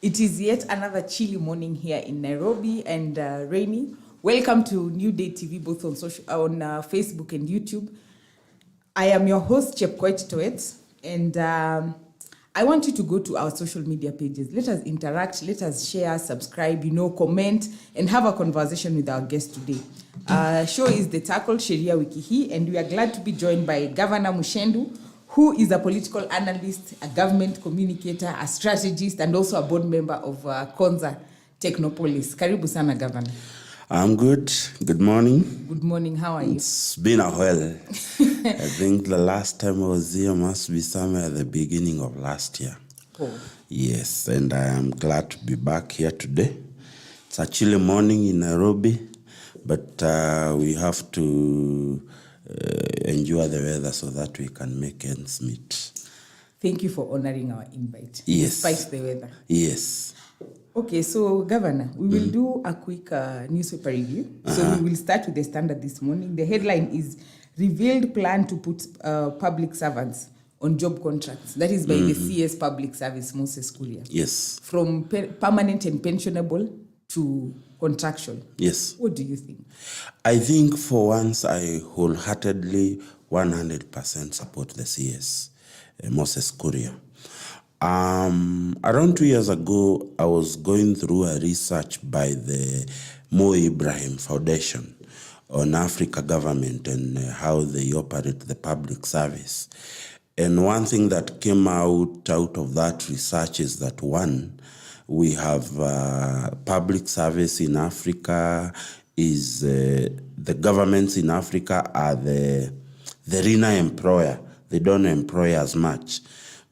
It is yet another chilly morning here in Nairobi and rainy. Welcome to New Day TV, both on Facebook and YouTube. I am your host, Chepkoech Towett, and I want you to go to our social media pages. Let us interact, let us share, subscribe, comment, and have a conversation with our guest today. Show is the title, Sheria Wiki Hii, and we are glad to be joined by Governor Muchendu, who is a political analyst, a government communicator, a strategist, and also a board member of Konza Technopolis. Karibu sana, Governor. I'm good. Good morning. Good morning. How are you? It's been a while. I think the last time I was here must be somewhere at the beginning of last year. Oh. Yes, and I am glad to be back here today. It's a chilly morning in Nairobi, but we have to endure the weather so that we can make ends meet. Thank you for honoring our invite. Yes. Despite the weather. Yes. Okay, so Governor, we will do a quick newspaper review. So we will start with the Standard this morning. The headline is Revealed Plan to Put Public Servants on Job Contracts. That is by the CS Public Service, Moses Kuria. Yes. From permanent and pensionable to contractual. Yes. What do you think? I think for once I wholeheartedly 100% support the CS, Moses Kuria. Around 2 years ago, I was going through a research by the Mo Ibrahim Foundation on Africa government and how they operate the public service. And one thing that came out of that research is that one, we have public service in Africa is the governments in Africa are the RINA employer. They don't employ as much.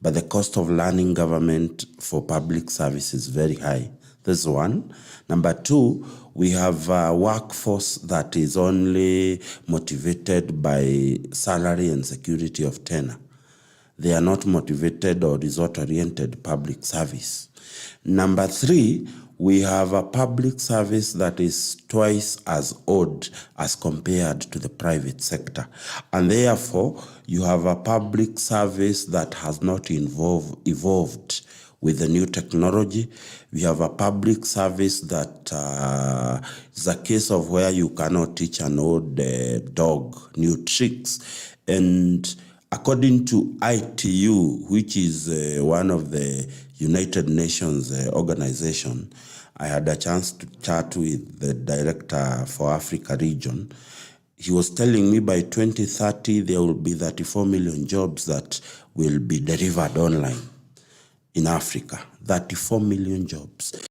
But the cost of learning government for public service is very high. This is one. Number two, we have a workforce that is only motivated by salary and security of tenure. They are not motivated or result-oriented public service. Number three, we have a public service that is twice as old as compared to the private sector. And therefore, you have a public service that has not evolved with the new technology. We have a public service that is a case of where you cannot teach an old dog new tricks. And according to ITU, which is one of the United Nations organization, I had a chance to chat with the director for Africa region. He was telling me by 2030, there will be 34 million jobs that will be delivered online in Africa. 34 million jobs.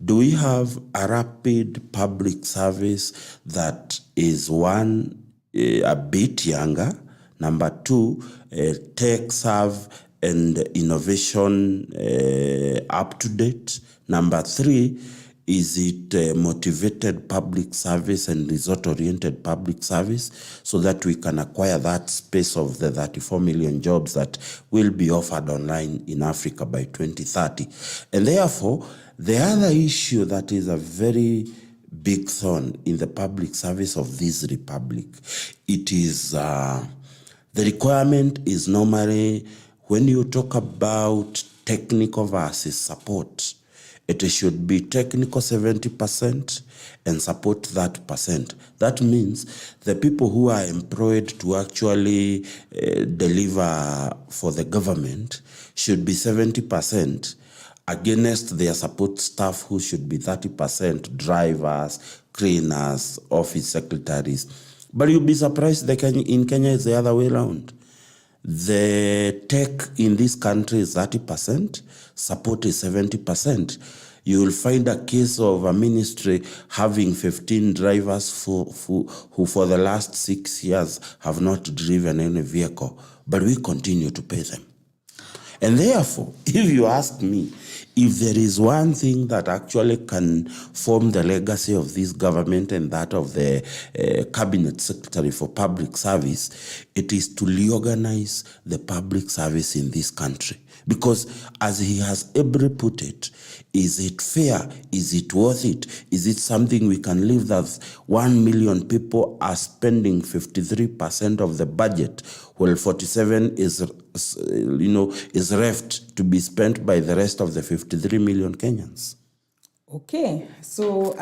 Do we have a rapid public service that is one, a bit younger? Number two, tech serve and innovation up to date. Number three, is it motivated public service and result-oriented public service so that we can acquire that space of the 34 million jobs that will be offered online in Africa by 2030? And therefore, the other issue that is a very big thorn in the public service of this republic, it is the requirement is normally when you talk about technical versus support, it should be technical 70% and support 30%. That means the people who are employed to actually deliver for the government should be 70% against their support staff who should be 30%, drivers, cleaners, office secretaries. But you'll be surprised in Kenya is the other way around. The tech in this country is 30%, support is 70%. You will find a case of a ministry having 15 drivers who for the last 6 years have not driven any vehicle, but we continue to pay them. And therefore, if you ask me, if there is one thing that actually can form the legacy of this government and that of the cabinet secretary for public service, it is to reorganize the public service in this country. Because as he has ably put it, is it fair? Is it worth it? Is it something we can live that 1 million people are spending 53% of the budget, while 47 is left to be spent by the rest of the 53 million Kenyans. Okay, so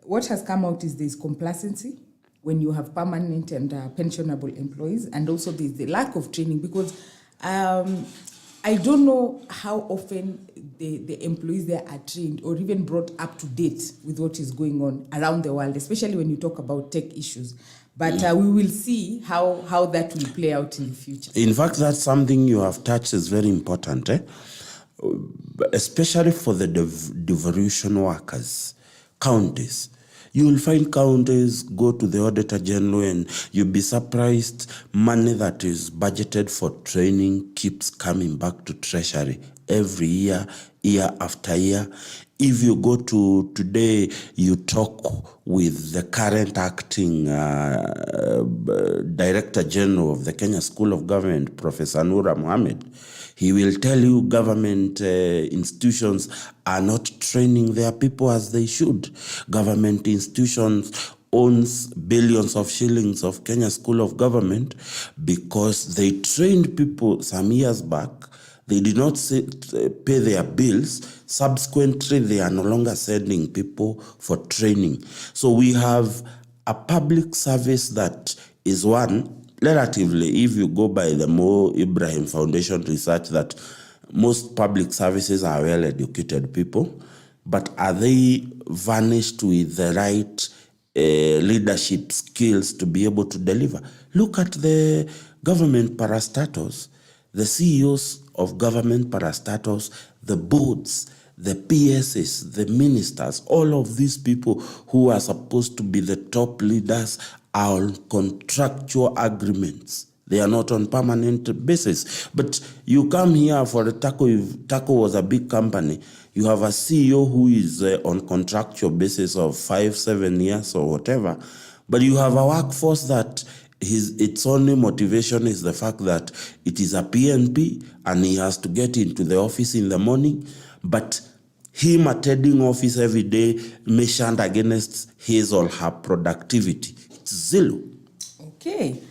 what has come out is there's complacency when you have permanent and pensionable employees, and also there's the lack of training, because I don't know how often the employees there are trained or even brought up to date with what is going on around the world, especially when you talk about tech issues. But we will see how that will play out in the future. In fact, that's something you have touched is very important, especially for the devolution workers, counties. You will find counties go to the Auditor General and you'll be surprised money that is budgeted for training keeps coming back to Treasury every year, year after year. If you go to today, you talk with the current acting Director General of the Kenya School of Government, Professor Nura Mohammed, he will tell you government institutions are not training their people as they should. Government institutions owns billions of shillings of Kenya School of Government because they trained people some years back. They did not pay their bills. Subsequently, they are no longer sending people for training. So we have a public service that is one, relatively, if you go by the Mo Ibrahim Foundation research, that most public services are well-educated people, but are they varnished with the right leadership skills to be able to deliver? Look at the government parastatals, the CEOs of government parastatals, the boards, the PSs, the ministers, all of these people who are supposed to be the top leaders are on contractual agreements. They are not on permanent basis. But you come here for the Taco, if Taco was a big company, you have a CEO who is on contractual basis of 5-7 years or whatever, but you have a workforce that its only motivation is the fact that it is a PNP and he has to get into the office in the morning, but him attending office every day measured against his or her productivity. It's zero. Okay.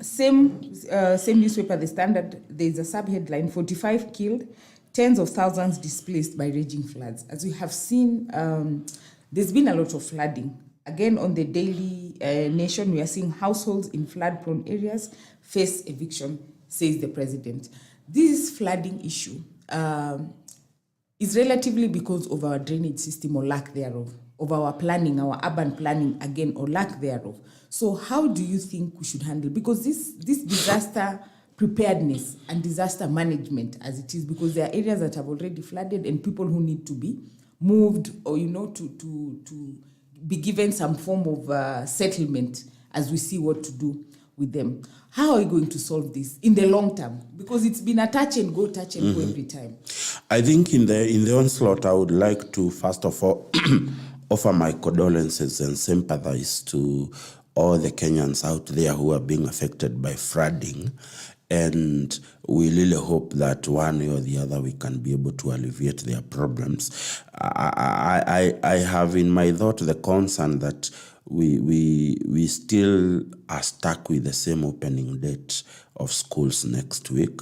Same newspaper, The Standard, there's a sub-headline, 45 killed, tens of thousands displaced by raging floods. As we have seen, there's been a lot of flooding. Again, on the Daily Nation, we are seeing households in flood-prone areas face eviction, says the president. This flooding issue is relatively because of our drainage system or lack thereof, of our planning, our urban planning, again, or lack thereof. So how do you think we should handle? Because this disaster preparedness and disaster management, as it is, because there are areas that have already flooded and people who need to be moved or, to be given some form of settlement as we see what to do with them. How are we going to solve this in the long term? Because it's been a touch and go every time. I think in the onslaught, I would like to first of all offer my condolences and sympathize to all the Kenyans out there who are being affected by flooding. And we really hope that one way or the other we can be able to alleviate their problems. I have in my thought the concern that we still are stuck with the same opening date of schools next week.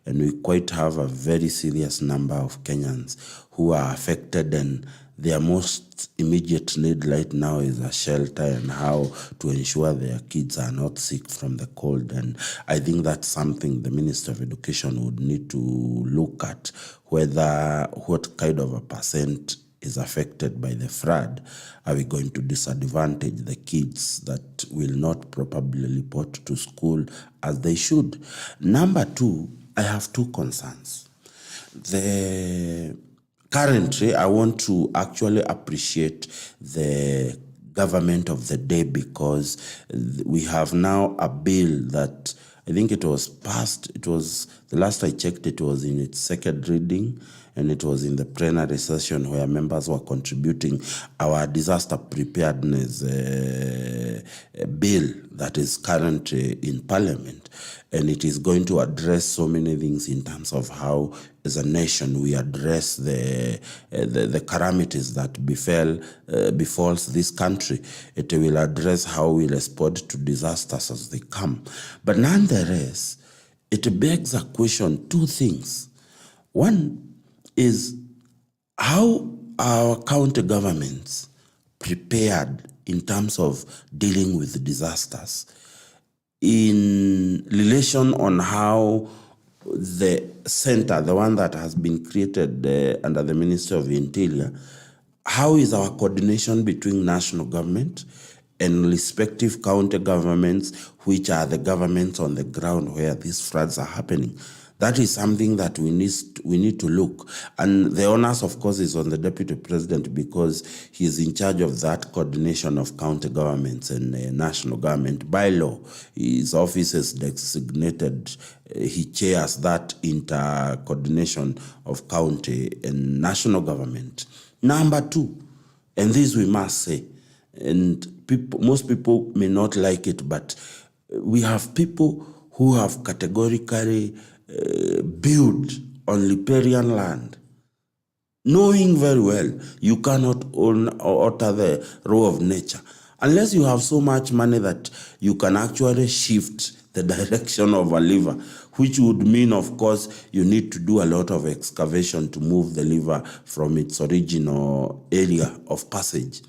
And we quite have a very serious number of Kenyans who are affected, and their most immediate need right now is a shelter and how to ensure their kids are not sick from the cold. And I think that's something the Minister of Education would need to look at, what kind of a percent is affected by the flood. Are we going to disadvantage the kids that will not properly report to school as they should? Number two, I have two concerns. Currently, I want to actually appreciate the government of the day, because we have now a bill that I think it was passed. It was, the last I checked, it was in its second reading, and it was in the plenary session where members were contributing our disaster preparedness bill that is currently in Parliament. And it is going to address so many things in terms of how, as a nation, we address the calamities that befalls this country. It will address how we respond to disasters as they come. But nonetheless, it begs a question, two things. One is how our county governments prepared in terms of dealing with disasters, in relation on how the center, the one that has been created under the Ministry of the Interior, how is our coordination between national government and respective county governments, which are the governments on the ground where these floods are happening? That is something that we need to look. And the onus, of course, is on the Deputy President, because he is in charge of that coordination of county governments and national government. By law, his office is designated, he chairs that inter-coordination of county and national government. Number two, and this we must say, and most people may not like it, but we have people who have categorically built on riparian land, knowing very well you cannot alter the law of nature unless you have so much money that you can actually shift the direction of a river, which would mean, of course, you need to do a lot of excavation to move the river from its original area of passage.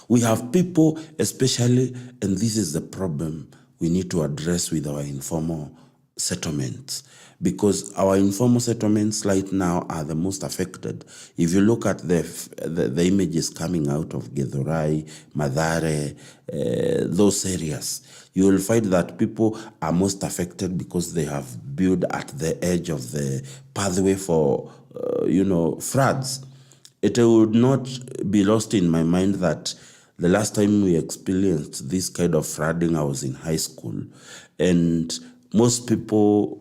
We have people, especially, and this is the problem we need to address with our informal settlements, because our informal settlements right now are the most affected. If you look at the images coming out of Githurai, Mathare, those areas, you will find that people are most affected because they have built at the edge of the pathway for, floods. It would not be lost in my mind that the last time we experienced this kind of flooding, I was in high school, and most people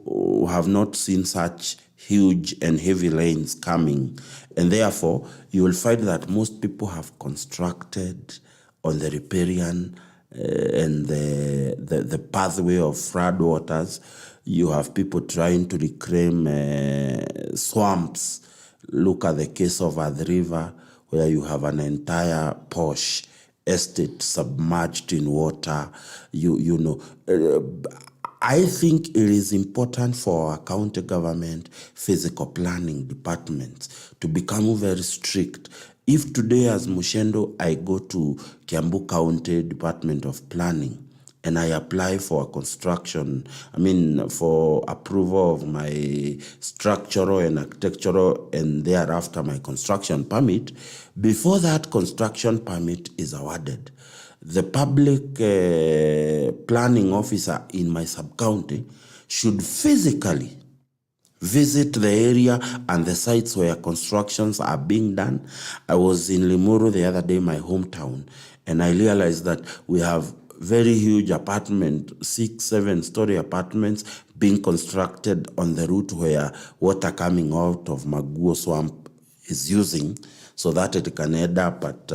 have not seen such huge and heavy rains coming. And therefore, you will find that most people have constructed on the riparian and the pathway of flood waters. You have people trying to reclaim swamps. Look at the case of Earth River, where you have an entire posh estate submerged in water. I think it is important for our county government physical planning departments to become very strict. If today as Muchendu I go to Kiambu County Department of Planning and I apply for a for approval of my structural and architectural and thereafter my construction permit, before that construction permit is awarded, the public planning officer in my sub-county should physically visit the area and the sites where constructions are being done. I was in Limuru the other day, my hometown, and I realized that we have very huge 6-7-story apartments being constructed on the route where water coming out of Maguo swamp is using, so that it can end up at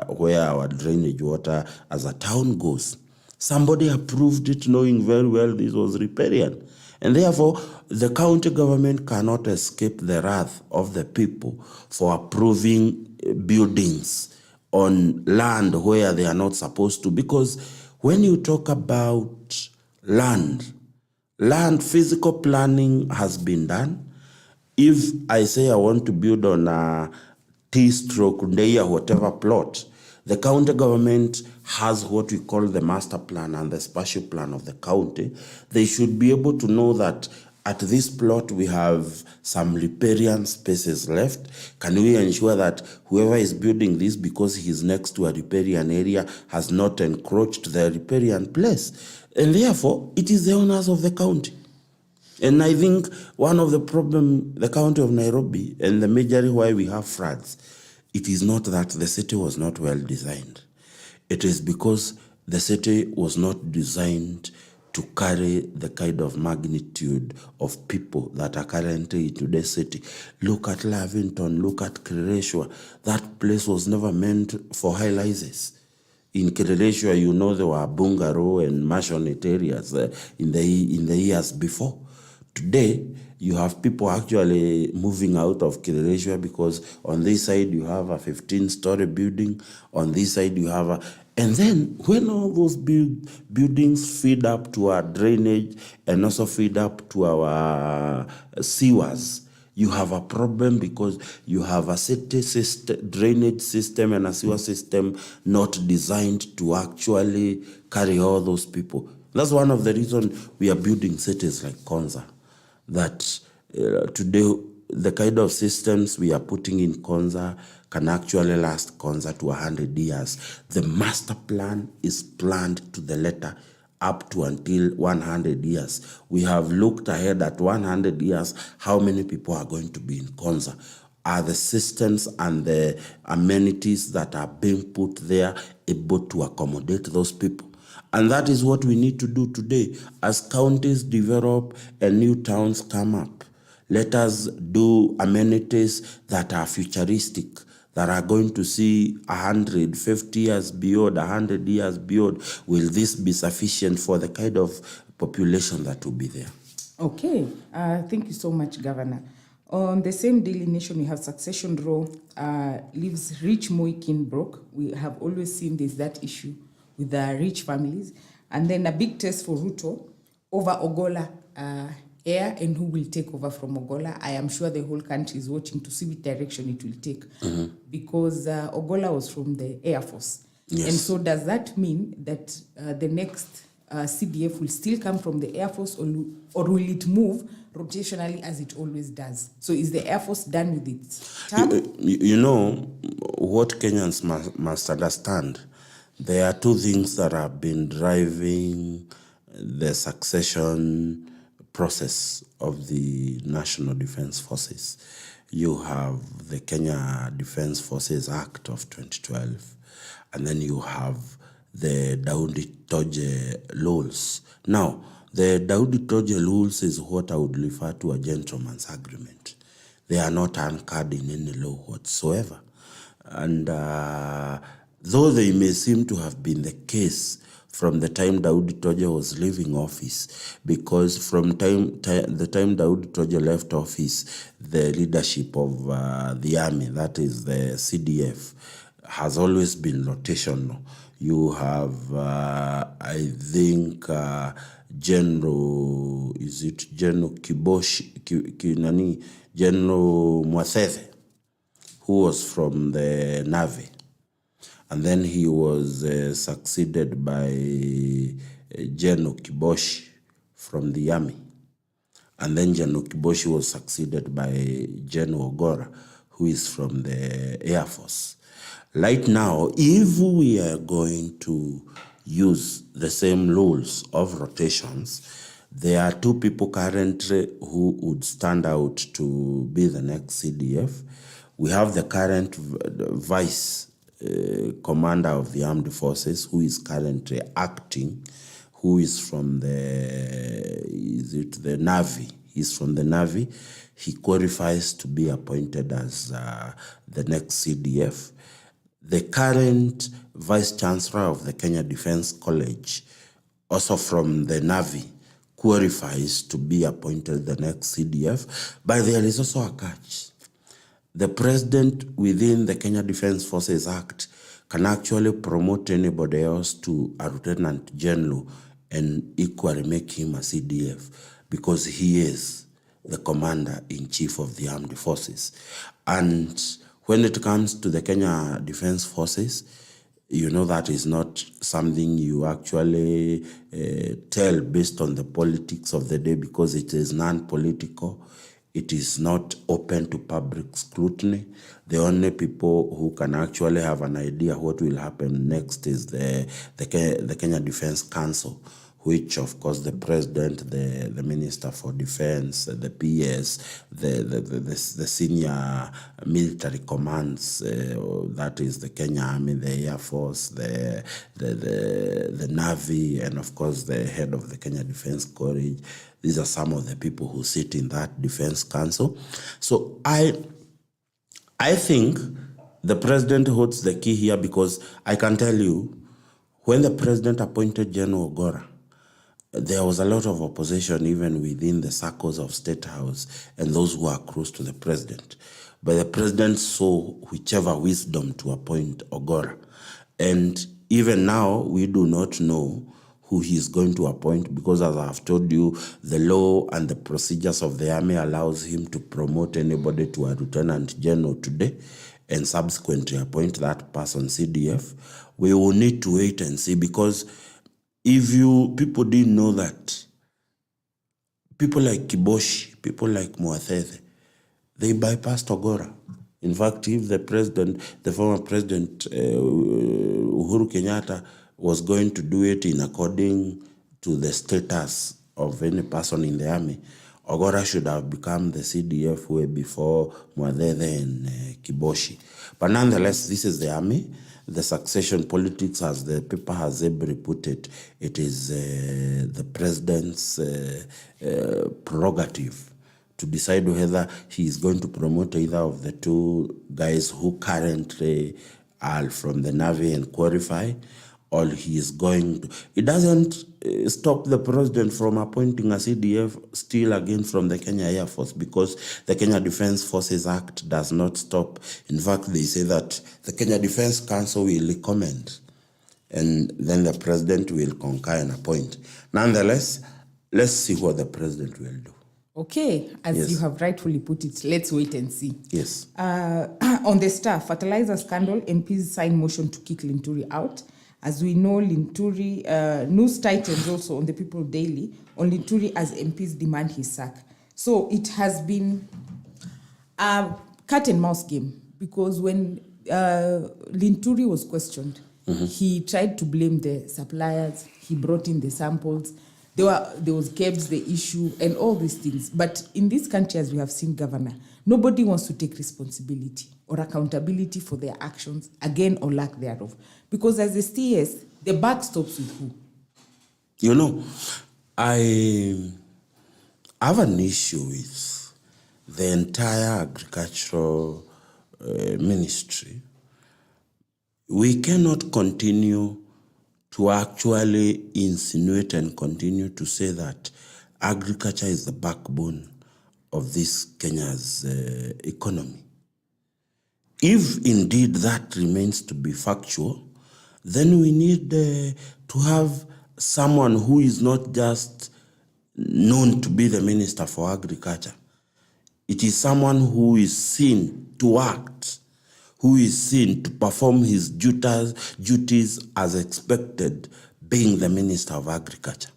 where our drainage water as a town goes. Somebody approved it knowing very well this was riparian. And therefore, the county government cannot escape the wrath of the people for approving buildings on land where they are not supposed to. Because when you talk about land physical planning has been done. If I say I want to build on a T/Ndeia whatever plot, the county government has what we call the master plan and the spatial plan of the county. They should be able to know that at this plot we have some riparian spaces left. Can we ensure that whoever is building this, because he is next to a riparian area, has not encroached the riparian place? And therefore, it is the owners of the county. And I think one of the problems, the county of Nairobi, and the major why we have floods, it is not that the city was not well designed. It is because the city was not designed to carry the kind of magnitude of people that are currently in today's city. Look at Lavington, look at Kireshwa. That place was never meant for high rises. In Kireshwa, you know, there were bungalow and mansionette areas in the years before. Today, you have people actually moving out of Kireshwa because on this side you have a 15-story building, on this side you have a... And then when all those buildings feed up to our drainage and also feed up to our sewers, you have a problem because you have a city system, drainage system and a sewer system not designed to actually carry all those people. That's one of the reasons we are building cities like Konza. That today, the kind of systems we are putting in Konza can actually last Konza to 100 years. The master plan is planned to the letter up to until 100 years. We have looked ahead at 100 years, how many people are going to be in Konza. Are the systems and the amenities that are being put there able to accommodate those people? And that is what we need to do today. As counties develop and new towns come up, let us do amenities that are futuristic, that are going to see 150 years beyond, 100 years beyond. Will this be sufficient for the kind of population that will be there? Okay, thank you so much, Governor. On the same Daily Nation, we have Succession Row leaves rich Moi broke. We have always seen there's that issue with the rich families. And then a big test for Ruto over Ogola Air and who will take over from Ogola. I am sure the whole country is watching to see which direction it will take, because Ogola was from the Air Force. Yes. And so does that mean that the next CDF will still come from the Air Force, or will it move rotationally as it always does? So is the Air Force done with its term? You know, what Kenyans must understand, there are two things that have been driving the succession process of the National Defence Forces. You have the Kenya Defence Forces Act of 2012, and then you have the Daudi Toje rules. Now, the Daudi Toje rules is what I would refer to a gentleman's agreement. They are not anchored in any law whatsoever. And though they may seem to have been the case from the time Daudi Toje was leaving office, because from the time Daudi Toje left office, the leadership of the army, that is the CDF, has always been rotational. You have, I think, General Kiboshi, General Mwathethe, who was from the Navy. And then he was succeeded by General Kiboshi from the army. And then General Kiboshi was succeeded by General Ogora, who is from the Air Force. Right now, if we are going to use the same rules of rotations, there are two people currently who would stand out to be the next CDF. We have the current vice commander of the armed forces, who is currently acting, who is from the Navy. He's from the Navy. He qualifies to be appointed as the next CDF. The current Vice Chancellor of the Kenya Defence College, also from the Navy, qualifies to be appointed the next CDF. But there is also a catch. The president within the Kenya Defence Forces Act can actually promote anybody else to a lieutenant general and equally make him a CDF, because he is the commander-in-chief of the armed forces. And when it comes to the Kenya Defence Forces, you know that is not something you actually tell based on the politics of the day, because it is non-political. It is not open to public scrutiny. The only people who can actually have an idea what will happen next is the Kenya Defence Council, which of course the president, the minister for defense, the PS, the senior military commands, that is the Kenya Army, the Air Force, the Navy, and of course the head of the Kenya Defense College. These are some of the people who sit in that defense council. So I think the president holds the key here, because I can tell you, when the president appointed General Ogora, there was a lot of opposition even within the circles of State House and those who are close to the president. But the president saw whichever wisdom to appoint Ogora. And even now, we do not know who he is going to appoint, because as I have told you, the law and the procedures of the army allows him to promote anybody to a lieutenant general today and subsequently appoint that person CDF. We will need to wait and see, because if people didn't know that, people like Kiboshi, people like Muathethe, they bypassed Ogora. In fact, if the former president, Uhuru Kenyatta, was going to do it in according to the status of any person in the army, Ogora should have become the CDF way before Muathethe and Kiboshi. But nonetheless, this is the army. The succession politics, as the paper has ably put it, it is the president's prerogative to decide whether he is going to promote either of the two guys who currently are from the Navy and qualify, or he is going to. It doesn't stop the president from appointing a CDF still again from the Kenya Air Force, because the Kenya Defense Forces Act does not stop. In fact, they say that the Kenya Defense Council will recommend, and then the president will concur and appoint. Nonetheless, let's see what the president will do. Okay, as Yes. you have rightfully put it, let's wait and see. Yes. On the Star fertilizer scandal, MPs signed motion to kick Linturi out. As we know, Linturi, news titles also on the People Daily, on Linturi as MPs demand his sack. So it has been a cat and mouse game, because when Linturi was questioned, he tried to blame the suppliers, he brought in the samples, there was KEBS, the issue, and all these things. But in this country, as we have seen, Governor, nobody wants to take responsibility or accountability for their actions, again, or lack thereof. Because as a CS, the buck stops with who? You know, I have an issue with the entire agricultural ministry. We cannot continue to actually insinuate and continue to say that agriculture is the backbone of this Kenya's economy. If indeed that remains to be factual, then we need to have someone who is not just known to be the Minister for Agriculture. It is someone who is seen to act, who is seen to perform his duties as expected, being the Minister of Agriculture.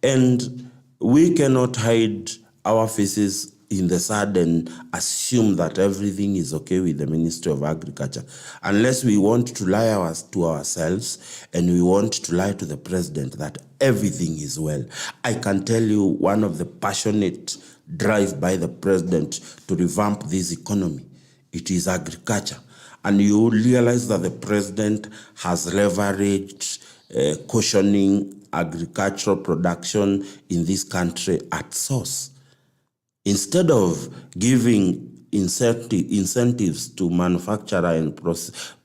And we cannot hide our faces in the sand and assume that everything is okay with the Ministry of Agriculture, unless we want to lie to ourselves and we want to lie to the president that everything is well. I can tell you one of the passionate drive by the president to revamp this economy, it is agriculture. And you will realize that the president has leveraged cautioning agricultural production in this country at source. Instead of giving incentives to manufacturer and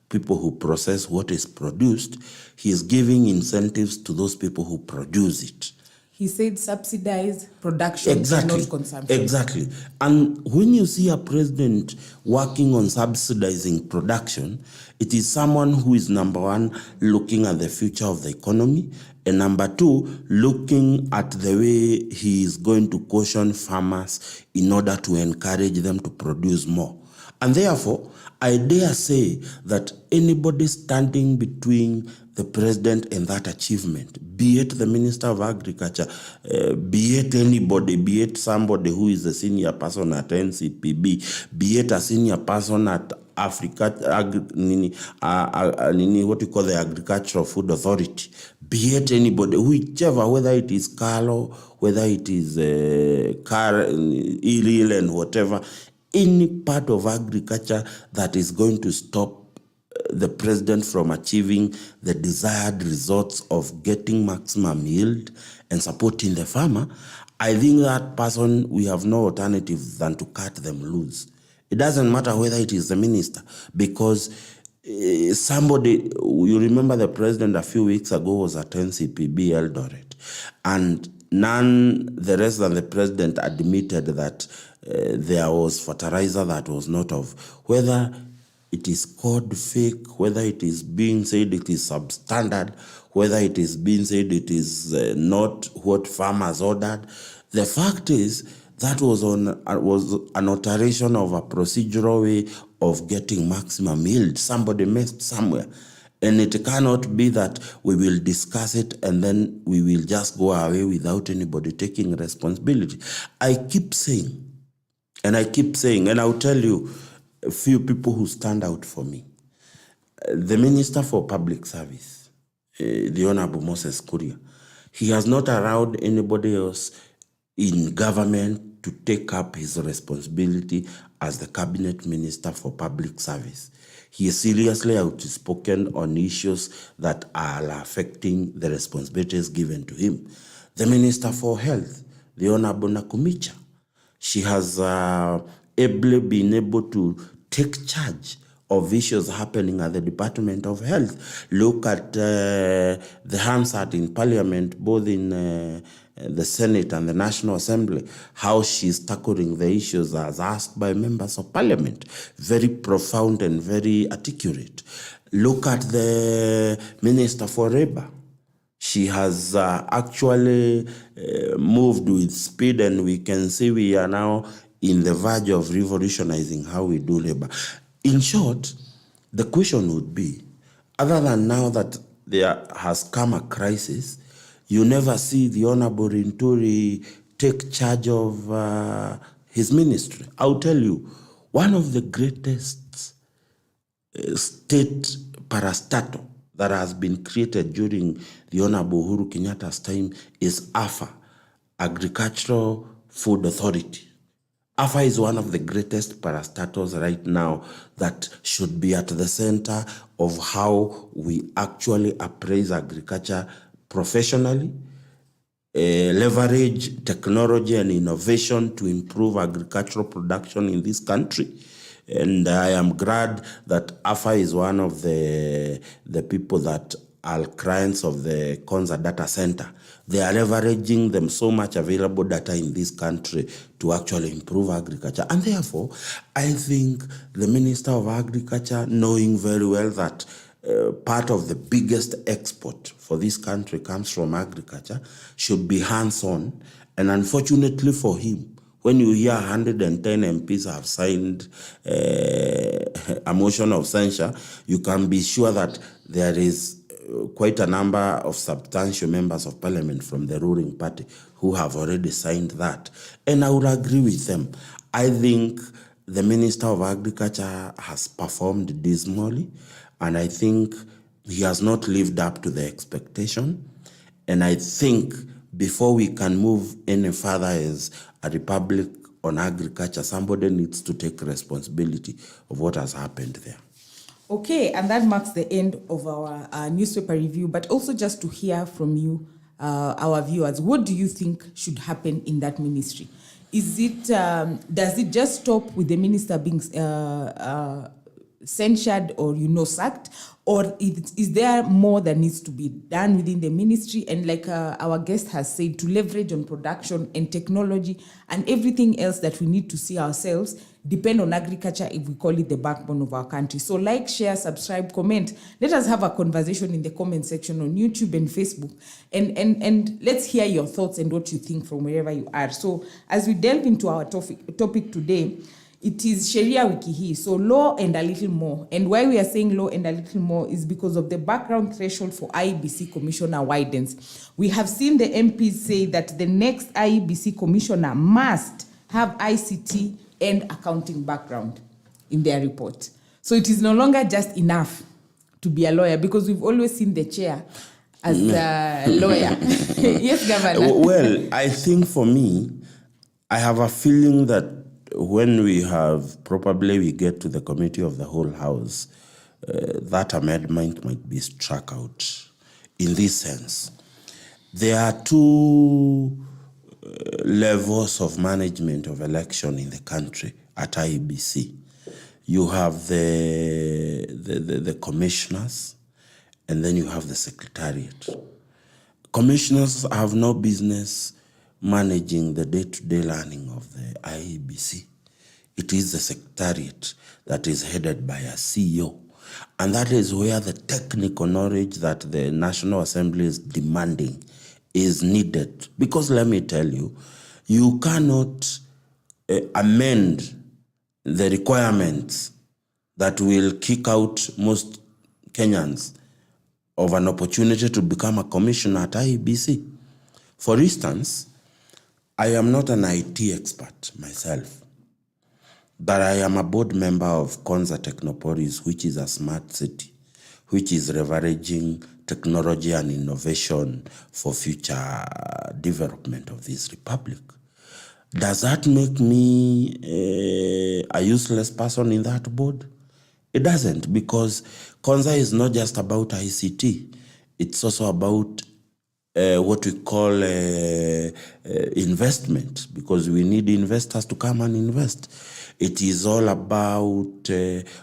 people who process what is produced, he is giving incentives to those people who produce it. He said subsidize production, not consumption. Exactly. And when you see a president working on subsidizing production, it is someone who is, number one, looking at the future of the economy, and number two, looking at the way he is going to caution farmers in order to encourage them to produce more. And therefore, I dare say that anybody standing between the president and that achievement, be it the Minister of Agriculture, be it anybody, be it somebody who is a senior person at NCPB, be it a senior person at Africa, what you call the Agricultural Food Authority, be it anybody, whichever, whether it is Carlo, whether it is Iril and whatever, any part of agriculture that is going to stop the president from achieving the desired results of getting maximum yield and supporting the farmer, I think that person, we have no alternative than to cut them loose. It doesn't matter whether it is the minister, because somebody, you remember the president a few weeks ago was at NCPB Eldoret, and none the rest than the president admitted that there was fertilizer that was not of, whether it is called fake, whether it is being said it is substandard, whether it is being said it is not what farmers ordered. The fact is that was an alteration of a procedural way of getting maximum yield. Somebody missed somewhere. And it cannot be that we will discuss it and then we will just go away without anybody taking responsibility. I keep saying, and I'll tell you a few people who stand out for me. The Minister for Public Service, the Honorable Moses Kuria, he has not allowed anybody else in government to take up his responsibility as the Cabinet Minister for Public Service. He is seriously outspoken on issues that are affecting the responsibilities given to him. The Minister for Health, the Honorable Nakumicha, she has ably been able to take charge of issues happening at the Department of Health. Look at the Hansard in Parliament, both in the Senate and the National Assembly, how she's tackling the issues as asked by members of Parliament. Very profound and very articulate. Look at the Minister for Labor. She has actually moved with speed, and we can see we are now in the verge of revolutionizing how we do labor. In short, the question would be, other than now that there has come a crisis, you never see the Honorable Rinturi take charge of his ministry. I'll tell you, one of the greatest state parastatal that has been created during the Honorable Uhuru Kenyatta's time is AFA, Agricultural Food Authority. AFA is one of the greatest parastatals right now that should be at the center of how we actually appraise agriculture professionally, leverage technology and innovation to improve agricultural production in this country. And I am glad that AFA is one of the people that are clients of the Konza Data Center. They are leveraging them so much available data in this country to actually improve agriculture. And therefore, I think the Minister of Agriculture, knowing very well that part of the biggest export for this country comes from agriculture, should be hands-on. And unfortunately for him, when you hear 110 MPs have signed a motion of censure, you can be sure that there is quite a number of substantial members of parliament from the ruling party who have already signed that. And I would agree with them. I think the Minister of Agriculture has performed dismally, and I think he has not lived up to the expectation. And I think before we can move any further as a republic on agriculture, somebody needs to take responsibility of what has happened there. Okay, and that marks the end of our newspaper review, but also just to hear from you, our viewers, what do you think should happen in that ministry? Is it, does it just stop with the minister being censured or, sacked? Or is there more that needs to be done within the ministry? And like our guest has said, to leverage on production and technology and everything else that we need to see ourselves depend on agriculture, if we call it the backbone of our country. So like, share, subscribe, comment. Let us have a conversation in the comment section on YouTube and Facebook. And let's hear your thoughts and what you think from wherever you are. So as we delve into our topic today, it is Sheria Wiki Hii, so law and a little more. And why we are saying law and a little more is because of the background threshold for IEBC commissioner widens. We have seen the MPs say that the next IEBC commissioner must have ICT and accounting background in their report. So it is no longer just enough to be a lawyer, because we've always seen the chair as a lawyer. Yes, Governor. Well, I think for me, I have a feeling that when we get to the committee of the whole house, that amendment might be struck out in this sense. There are two levels of management of election in the country at IEBC. You have the commissioners, and then you have the secretariat. Commissioners have no business managing the day-to-day learning of the IEBC. It is the secretariat that is headed by a CEO. And that is where the technical knowledge that the National Assembly is demanding is needed. Because let me tell you, you cannot amend the requirements that will kick out most Kenyans of an opportunity to become a commissioner at IEBC. For instance, I am not an IT expert myself, but I am a board member of Konza Technopolis, which is a smart city, which is leveraging technology and innovation for future development of this republic. Does that make me a useless person in that board? It doesn't, because Konza is not just about ICT. It's also about what we call investment, because we need investors to come and invest. It is all about,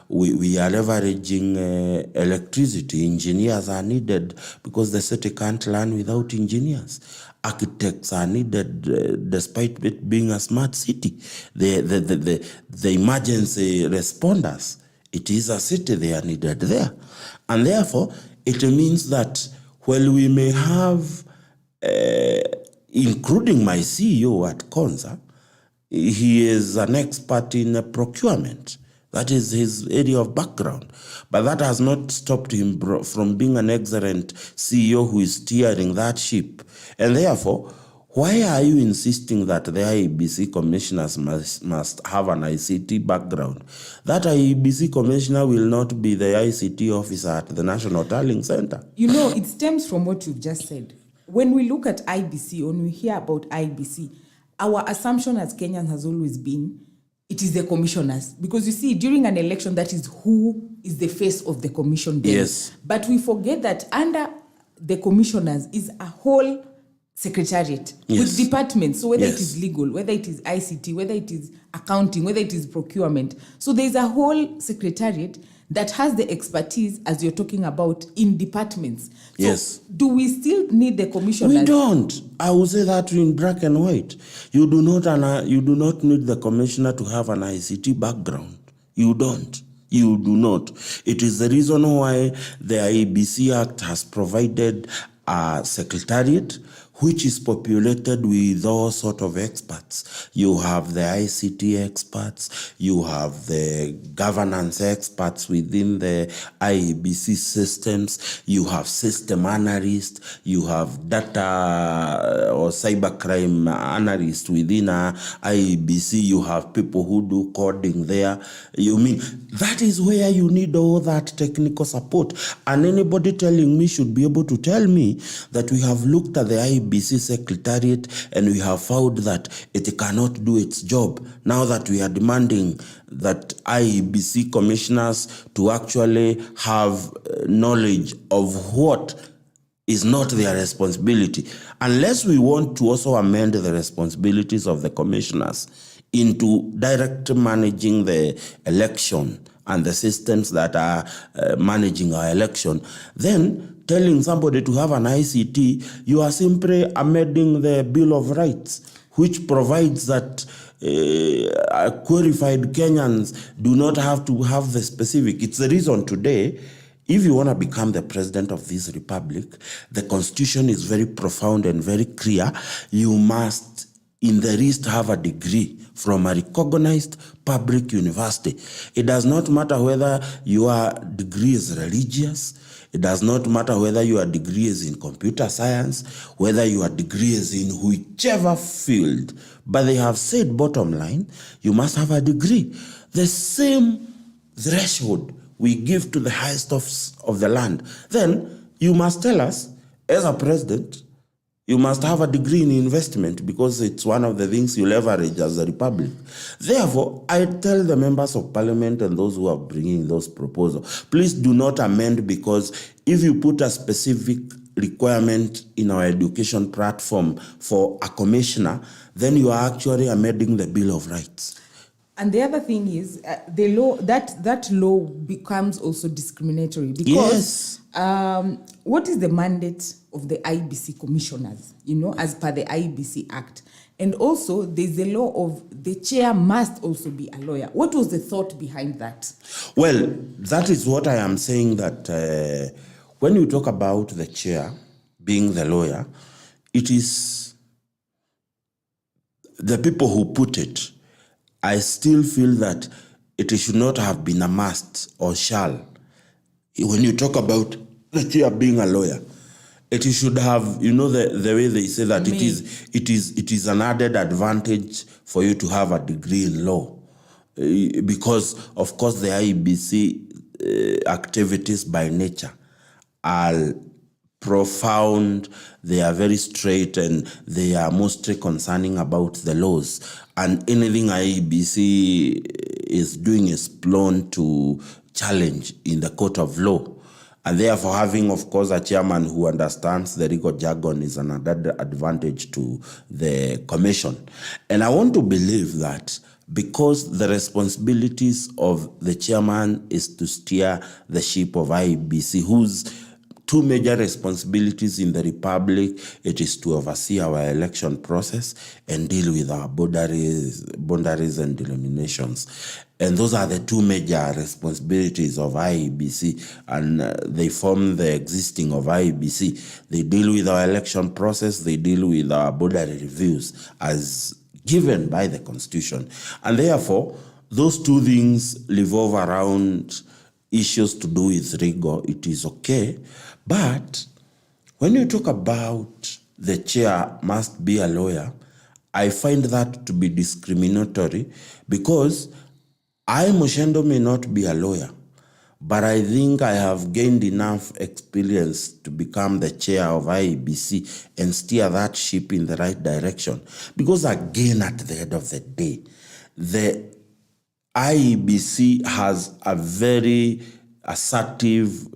we are leveraging electricity. Engineers are needed because the city can't run without engineers. Architects are needed despite it being a smart city. The emergency responders, it is a city, they are needed there. And therefore, it means that while we may have, including my CEO at Konza, he is an expert in procurement. That is his area of background. But that has not stopped him from being an excellent CEO who is steering that ship. And therefore, why are you insisting that the IEBC commissioners must have an ICT background? That IEBC commissioner will not be the ICT officer at the National Tallying Center. You know, it stems from what you've just said. When we look at IEBC, when we hear about IEBC, our assumption as Kenyans has always been, it is the commissioners. Because you see, during an election, that is who is the face of the commission. Then. Yes. But we forget that under the commissioners is a whole secretariat with departments. So whether it is legal, whether it is ICT, whether it is accounting, whether it is procurement. So there's a whole secretariat that has the expertise, as you're talking about, in departments. So do we still need the commissioners? We don't. I will say that in black and white. You do not need the commissioner to have an ICT background. You don't. You do not. It is the reason why the IEBC Act has provided a secretariat which is populated with all sort of experts. You have the ICT experts, you have the governance experts within the IEBC systems, you have system analysts, you have data or cybercrime analysts within IEBC, you have people who do coding there. You mean, that is where you need all that technical support. And anybody telling me should be able to tell me that we have looked at the IEBC Secretariat and we have found that it cannot do its job. Now that we are demanding that IEBC commissioners to actually have knowledge of what is not their responsibility. Unless we want to also amend the responsibilities of the commissioners into direct managing the election and the systems that are managing our election, then telling somebody to have an ICT, you are simply amending the Bill of Rights, which provides that qualified Kenyans do not have to have the specific. It's the reason today, if you want to become the president of this republic, the constitution is very profound and very clear. You must, in the least, have a degree from a recognized public university. It does not matter whether your degree is religious. It does not matter whether your degree is in computer science, whether your degree is in whichever field. But they have said, bottom line, you must have a degree. The same threshold we give to the highest of the land. Then you must tell us, as a president, you must have a degree in investment because it's one of the things you leverage as a republic. Therefore, I tell the members of parliament and those who are bringing those proposals, please do not amend, because if you put a specific requirement in our education platform for a commissioner, then you are actually amending the Bill of Rights. And the other thing is, the law, that law becomes also discriminatory because what is the mandate of the IEBC commissioners, as per the IEBC Act? And also, there's a law of the chair must also be a lawyer. What was the thought behind that? Well, that is what I am saying, that when you talk about the chair being the lawyer, it is the people who put it. I still feel that it should not have been a must or shall. When you talk about the chair being a lawyer, it should have, the way they say that it is an added advantage for you to have a degree in law. Because, of course, the IEBC activities by nature are profound, they are very straight, and they are mostly concerning about the laws. And anything IEBC is doing is prone to challenge in the court of law. And therefore, having, of course, a chairman who understands the legal jargon is an added advantage to the commission. And I want to believe that because the responsibilities of the chairman is to steer the ship of IEBC, whose two major responsibilities in the Republic, it is to oversee our election process and deal with our boundaries and delineations. And those are the two major responsibilities of IEBC, and they form the existing of IEBC. They deal with our election process, they deal with our boundary reviews as given by the Constitution. And therefore, those two things revolve around issues to do with rigor. It is okay. But when you talk about the chair must be a lawyer, I find that to be discriminatory, because I, Muchendu, may not be a lawyer, but I think I have gained enough experience to become the chair of IEBC and steer that ship in the right direction. Because again, at the end of the day, the IEBC has a very assertive,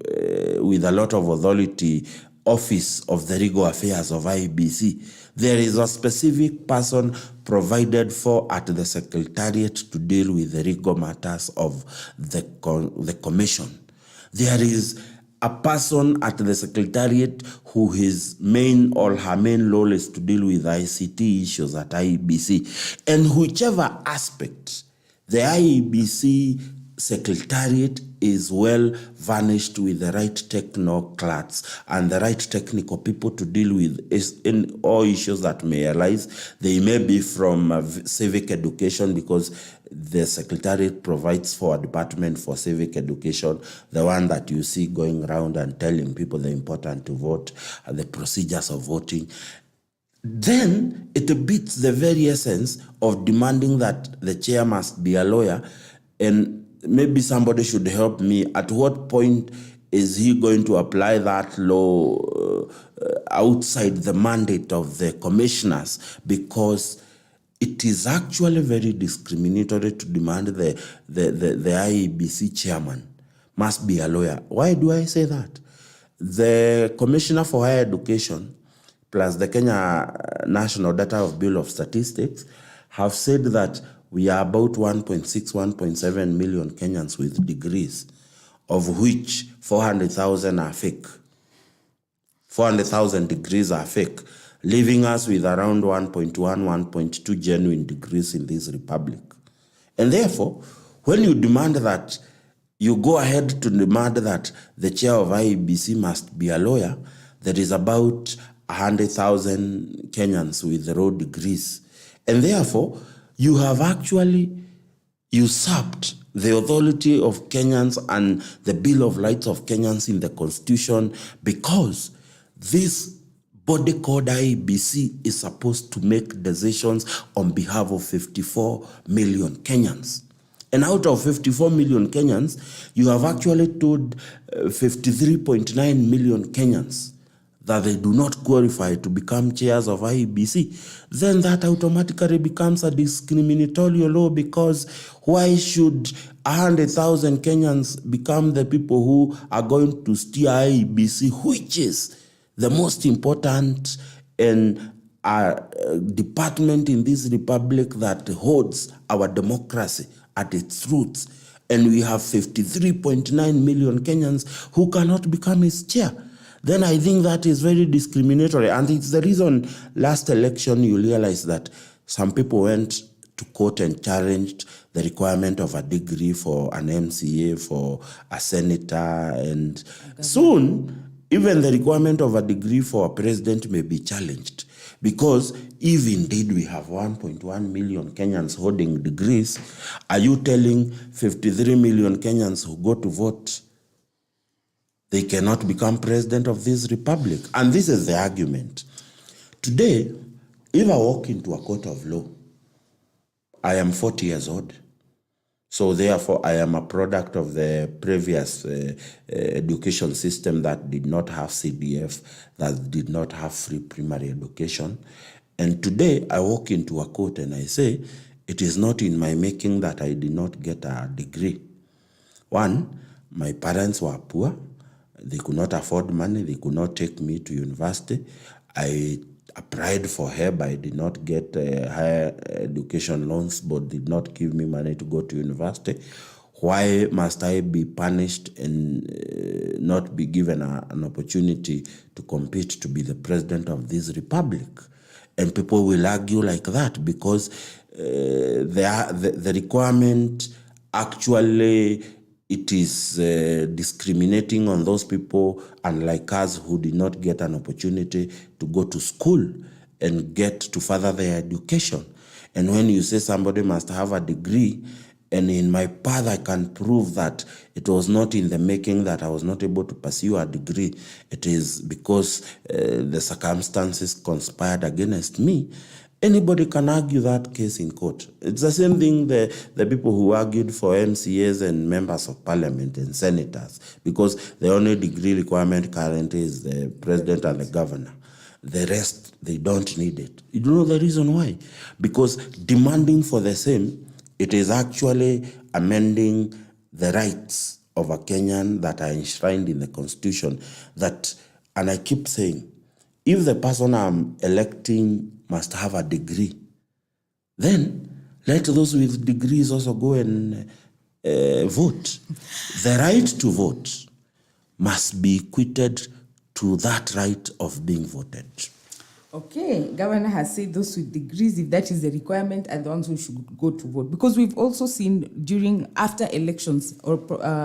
with a lot of authority, office of the legal affairs of IEBC. There is a specific person provided for at the secretariat to deal with the legal matters of the commission. There is a person at the secretariat who his main or her main role is to deal with ICT issues at IEBC. And whichever aspect the IEBC secretariat is well varnished with the right technocrats and the right technical people to deal with in all issues that may arise. They may be from civic education, because the secretariat provides for a department for civic education, the one that you see going around and telling people the importance to vote, the procedures of voting. Then it beats the very essence of demanding that the chair must be a lawyer. And maybe somebody should help me. At what point is he going to apply that law outside the mandate of the commissioners? Because it is actually very discriminatory to demand the IEBC chairman must be a lawyer. Why do I say that? The Commissioner for Higher Education plus the Kenya National Data of Bureau of Statistics have said that we are about 1.6, 1.7 million Kenyans with degrees, of which 400,000 are fake. 400,000 degrees are fake, leaving us with around 1.1, 1.2 genuine degrees in this republic. And therefore, when you demand that, you go ahead to demand that the chair of IEBC must be a lawyer, there is about 100,000 Kenyans with raw degrees. And therefore, you have actually usurped the authority of Kenyans and the Bill of Rights of Kenyans in the Constitution, because this body called IEBC is supposed to make decisions on behalf of 54 million Kenyans. And out of 54 million Kenyans, you have actually told 53.9 million Kenyans that they do not qualify to become chairs of IEBC, then that automatically becomes a discriminatory law, because why should 100,000 Kenyans become the people who are going to steer IEBC, which is the most important and department in this republic that holds our democracy at its roots, and we have 53.9 million Kenyans who cannot become its chair? Then I think that is very discriminatory. And it's the reason last election you realize that some people went to court and challenged the requirement of a degree for an MCA, for a senator, and soon even the requirement of a degree for a president may be challenged. Because if indeed we have 1.1 million Kenyans holding degrees, are you telling 53 million Kenyans who go to vote they cannot become president of this republic? And this is the argument. Today, if I walk into a court of law, I am 40 years old. So therefore, I am a product of the previous education system that did not have CDF, that did not have free primary education. And today, I walk into a court and I say, it is not in my making that I did not get a degree. One, my parents were poor. They could not afford money. They could not take me to university. I applied for help. I did not get higher education loans, but did not give me money to go to university. Why must I be punished and not be given an opportunity to compete to be the president of this republic? And people will argue like that because the requirement actually, it is discriminating on those people, unlike us, who did not get an opportunity to go to school and get to further their education. And when you say somebody must have a degree, and in my path I can prove that it was not in the making that I was not able to pursue a degree, it is because the circumstances conspired against me, anybody can argue that case in court. It's the same thing the people who argued for MCAs and members of parliament and senators, because the only degree requirement currently is the president and the governor. The rest, they don't need it. You don't know the reason why? Because demanding for the same, it is actually amending the rights of a Kenyan that are enshrined in the Constitution. That, and I keep saying, if the person I'm electing must have a degree, then let those with degrees also go and vote. The right to vote must be equated to that right of being voted. Okay, Governor has said those with degrees, if that is the requirement, are the ones who should go to vote. Because we've also seen after elections or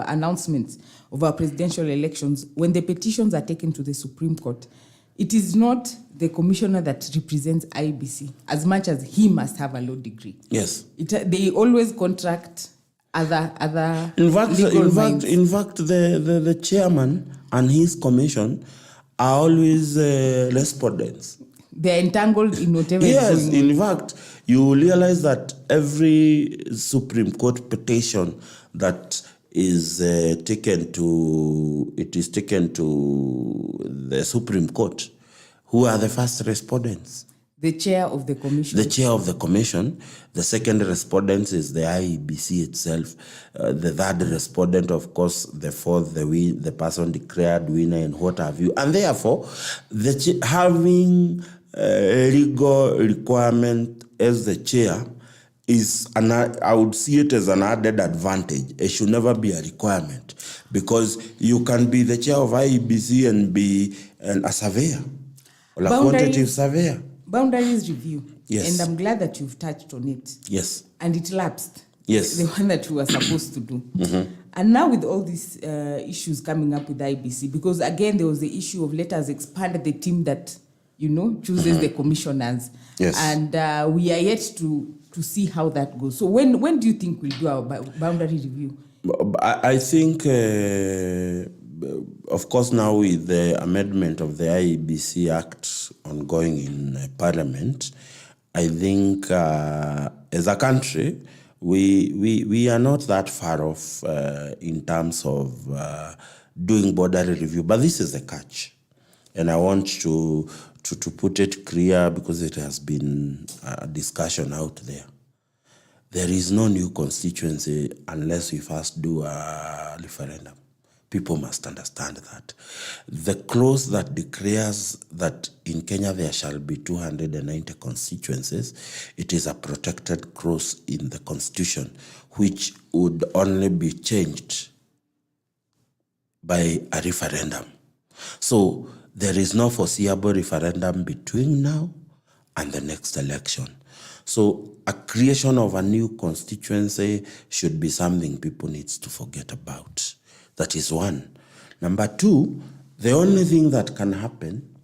announcements of our presidential elections, when the petitions are taken to the Supreme Court, it is not the commissioner that represents IEBC, as much as he must have a law degree. Yes. They always contract other in fact, legal minds. In fact, the chairman and his commission are always respondents. They're entangled in whatever yes, is going on. In fact, you realize that every Supreme Court petition that is taken to the Supreme Court, who are the first respondents? The chair of the commission. The chair of the commission. The second respondent is the IEBC itself. The third respondent, of course, the fourth, the person declared winner and what have you. And therefore, having a legal requirement as the chair is, I would see it as an added advantage. It should never be a requirement, because you can be the chair of IEBC and be a surveyor or a quantitative surveyor. Boundaries review. Yes. And I'm glad that you've touched on it. Yes. And it lapsed. Yes. The one that we were supposed to do. Mm-hmm. And now with all these issues coming up with IEBC, because again, there was the issue of let us expand the team that, chooses the commissioners. Yes. And we are yet to see how that goes. So when do you think we'll do our boundary review? I think, of course, now with the amendment of the IEBC Act ongoing in Parliament, I think as a country, we are not that far off in terms of doing boundary review. But this is the catch. And I want to put it clear because it has been a discussion out there. There is no new constituency unless we first do a referendum. People must understand that. The clause that declares that in Kenya there shall be 290 constituencies, it is a protected clause in the constitution, which would only be changed by a referendum. So there is no foreseeable referendum between now and the next election. So a creation of a new constituency should be something people need to forget about. That is one. Number two, the only thing that can happen,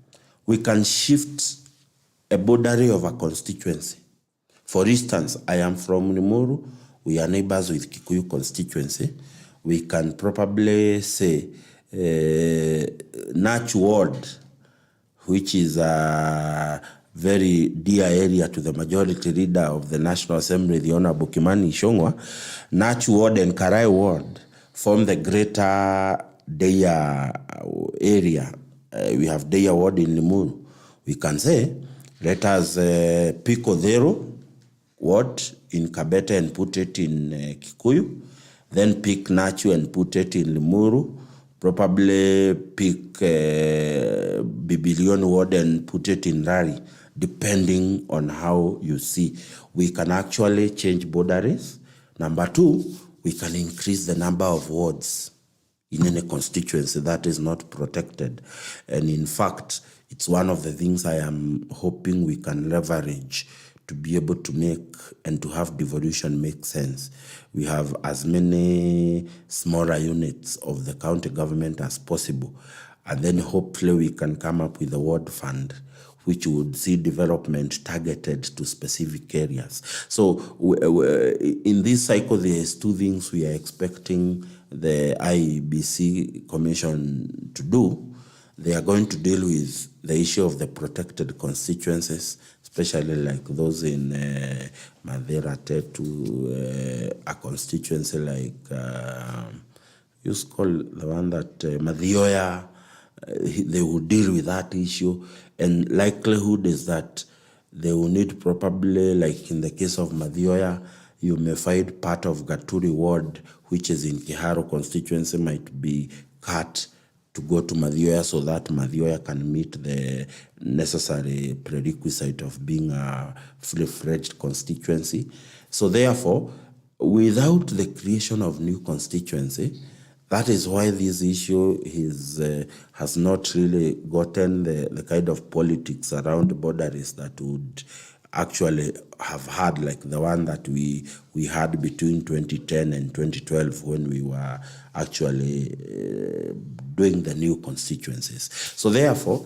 we can shift a boundary of a constituency. For instance, I am from Limuru. We are neighbors with Kikuyu constituency. We can probably say Nach Ward, which is a very dear area to the majority leader of the National Assembly, the Honorable Kimani Ichung'wah. Nach Ward and Karai Ward form the greater Deya area. We have Deya Ward in Limuru. We can say, let us pick Odhero Ward in Kabete and put it in Kikuyu, then pick Nachu and put it in Limuru, probably pick Bibilion Ward and put it in Rari, depending on how you see. We can actually change boundaries. Number two, we can increase the number of wards in any constituency that is not protected. And in fact, it's one of the things I am hoping we can leverage to be able to make and to have devolution make sense. We have as many smaller units of the county government as possible. And then hopefully we can come up with a ward fund which would see development targeted to specific areas. So in this cycle, there's two things we are expecting the IEBC Commission to do. They are going to deal with the issue of the protected constituencies, especially like those in Madera to a constituency like, you call the one that Madhioya, they will deal with that issue. And likelihood is that they will need probably, like in the case of Madhioya, you may find part of Gaturi Ward, which is in Kiharo constituency, might be cut to go to Madhioya so that Madhioya can meet the necessary prerequisite of being a fully-fledged constituency. So therefore, without the creation of new constituency, that is why this issue has not really gotten the kind of politics around boundaries that would actually have had, like the one that we had between 2010 and 2012 when we were actually doing the new constituencies. So therefore,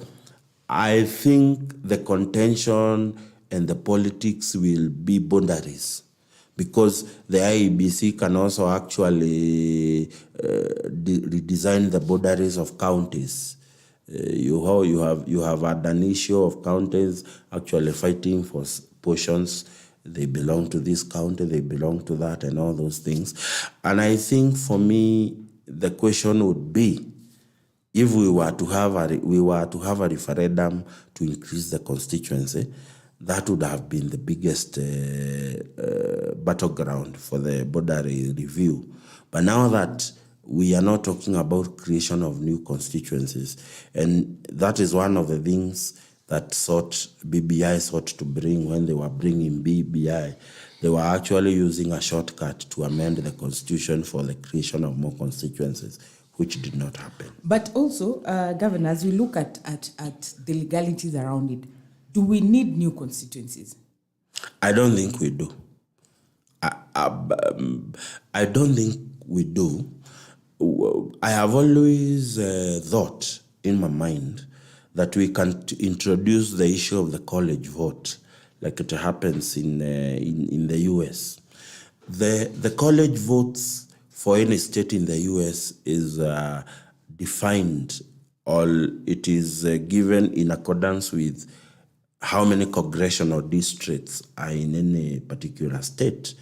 I think the contention and the politics will be boundaries, because the IEBC can also actually redesign the boundaries of counties. You have had an issue of counties actually fighting for portions. They belong to this county, they belong to that, and all those things. And I think for me, the question would be, if we were to have a referendum to increase the constituency, that would have been the biggest battleground for the boundary review. But now that we are not talking about creation of new constituencies, and that is one of the things that BBI sought to bring when they were bringing BBI. They were actually using a shortcut to amend the constitution for the creation of more constituencies, which did not happen. But also, Governor, as we look at the legalities around it, do we need new constituencies? I don't think we do. I don't think we do. I have always thought in my mind that we can introduce the issue of the college vote, like it happens in the US. The college votes for any state in the US is defined, or it is given in accordance with how many congressional districts are in any particular state.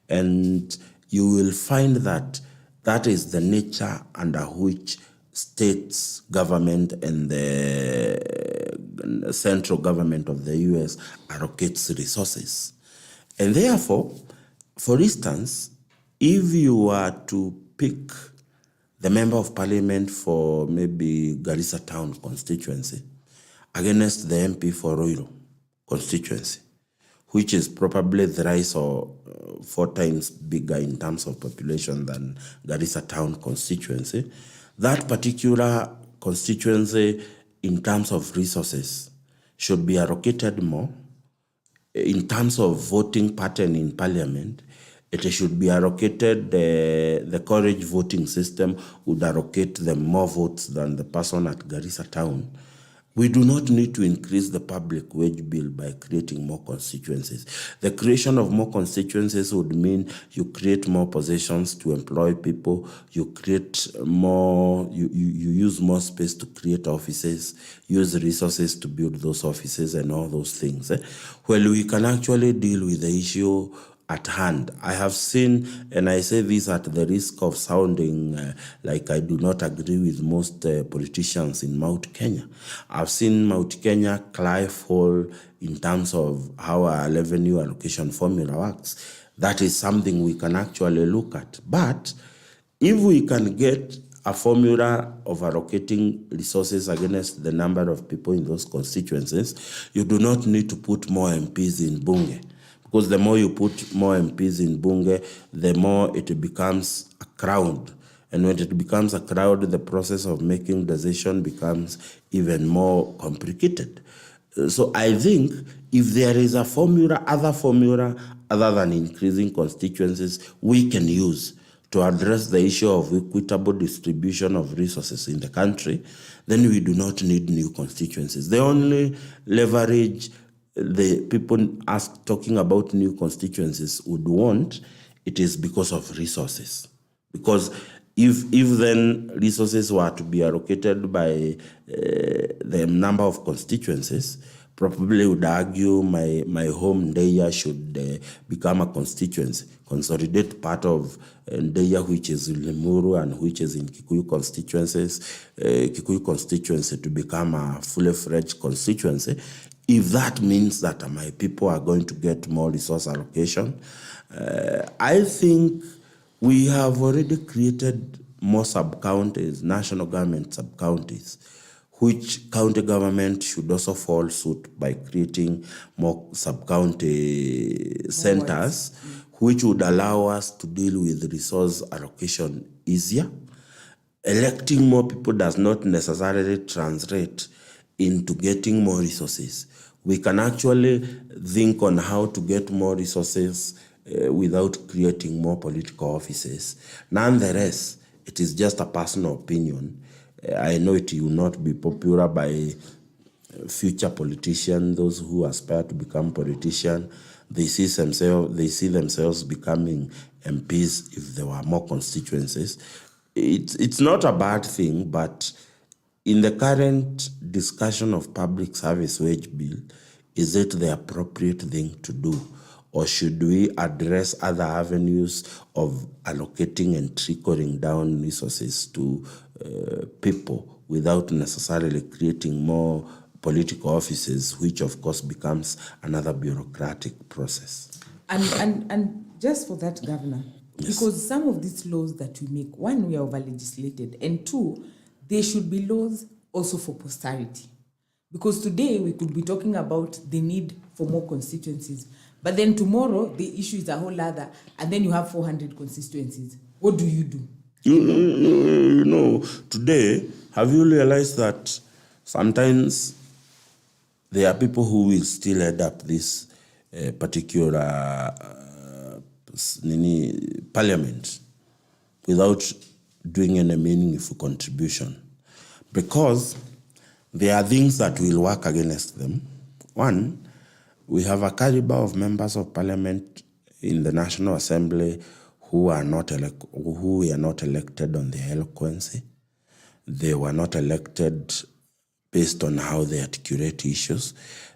And you will find that that is the nature under which states government and the central government of the US allocates resources. And therefore, for instance, if you were to pick the member of parliament for maybe Garissa town constituency against the MP for Roiro constituency, which is probably thrice or 4 times bigger in terms of population than Garissa town constituency, that particular constituency in terms of resources should be allocated more. In terms of voting pattern in parliament, it should be allocated, the courage voting system would allocate them more votes than the person at Garissa town. We do not need to increase the public wage bill by creating more constituencies. The creation of more constituencies would mean you create more positions to employ people, you create more, you use more space to create offices, use resources to build those offices and all those things. Well, we can actually deal with the issue at hand. I have seen, and I say this at the risk of sounding like I do not agree with most politicians in Mount Kenya. I've seen Mount Kenya cry fall in terms of how our revenue allocation formula works. That is something we can actually look at. But if we can get a formula of allocating resources against the number of people in those constituencies, you do not need to put more MPs in Bunge. Because the more you put more MPs in Bunge, the more it becomes a crowd. And when it becomes a crowd, the process of making decision becomes even more complicated. So I think if there is a formula other than increasing constituencies we can use to address the issue of equitable distribution of resources in the country, then we do not need new constituencies. The only leverage the people talking about new constituencies would want, it is because of resources. Because if then resources were to be allocated by the number of constituencies, probably would argue my home Ndeya should become a constituency, consolidate part of Ndeya which is in Limuru and which is in Kikuyu constituency to become a fully fledged constituency. If that means that my people are going to get more resource allocation, I think we have already created more sub-counties, national government sub-counties, which county government should also follow suit by creating more sub-county centers, which would allow us to deal with resource allocation easier. Electing more people does not necessarily translate into getting more resources. We can actually think on how to get more resources without creating more political offices. Nonetheless, it is just a personal opinion. I know it will not be popular by future politicians, those who aspire to become politicians. They see themselves becoming MPs if there were more constituencies. It's not a bad thing, but in the current discussion of public service wage bill, is it the appropriate thing to do? Or should we address other avenues of allocating and trickling down resources to people without necessarily creating more political offices, which of course becomes another bureaucratic process? And just for that, Governor, yes. Because some of these laws that we make, one, we are over-legislated, and two, they should be laws also for posterity. Because today we could be talking about the need for more constituencies, but then tomorrow the issue is a whole other, and then you have 400 constituencies. What do you do? You know, today, have you realized that sometimes there are people who will still head up this particular parliament without doing any meaningful contribution? Because there are things that will work against them. One, we have a caliber of members of parliament in the National Assembly who were not elected on their eloquence. They were not elected based on how they articulate issues.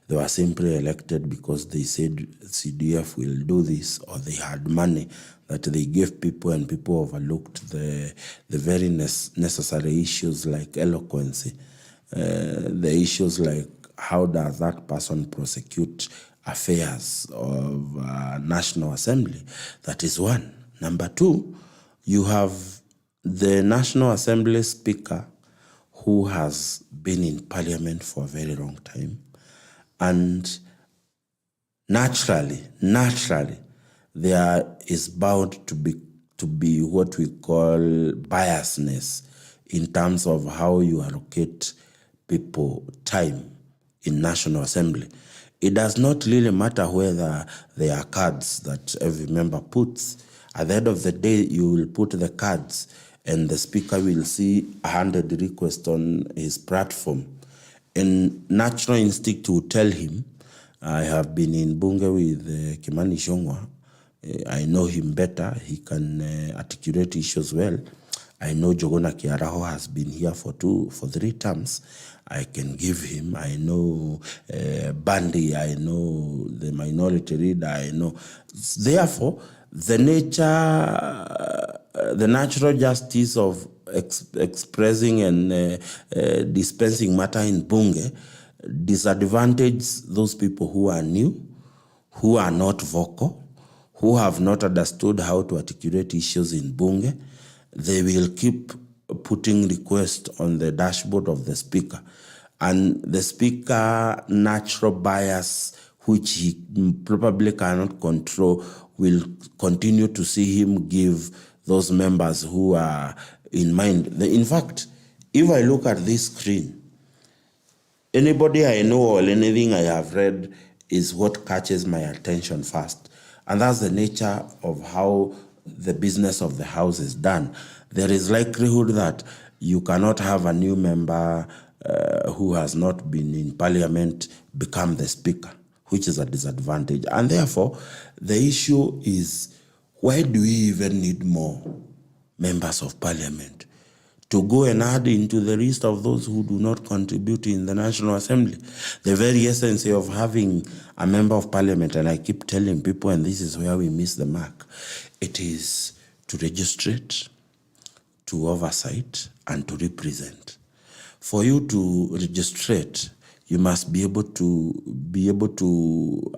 They were simply elected because they said CDF will do this, or they had money that they gave people, and people overlooked the very necessary issues like eloquency, the issues like how does that person prosecute affairs of National Assembly. That is one. Number two, you have the National Assembly Speaker who has been in Parliament for a very long time. And naturally, there is bound to be what we call biasness in terms of how you allocate people time in National Assembly. It does not really matter whether there are cards that every member puts. At the end of the day, you will put the cards and the speaker will see 100 requests on his platform. And natural instinct will tell him, I have been in Bunge with Kimani Ichung'wah. I know him better. He can articulate issues well. I know Jogona Kiaraho has been here for 3 terms. I can give him. I know Bandi. I know the minority leader. I know. Therefore, the natural justice of expressing and dispensing matter in Bunge disadvantage those people who are new, who are not vocal, who have not understood how to articulate issues in Bunge. They will keep putting requests on the dashboard of the speaker. And the speaker, natural bias, which he probably cannot control, will continue to see him give those members who are in mind. In fact, if I look at this screen, anybody I know or anything I have read is what catches my attention first. And that's the nature of how the business of the House is done. There is likelihood that you cannot have a new member who has not been in Parliament become the Speaker, which is a disadvantage. And therefore, the issue is, why do we even need more members of Parliament? To go and add into the list of those who do not contribute in the National Assembly. The very essence of having a member of Parliament, and I keep telling people, and this is where we miss the mark, it is to registrate, to oversight, and to represent. For you to registrate, you must be able to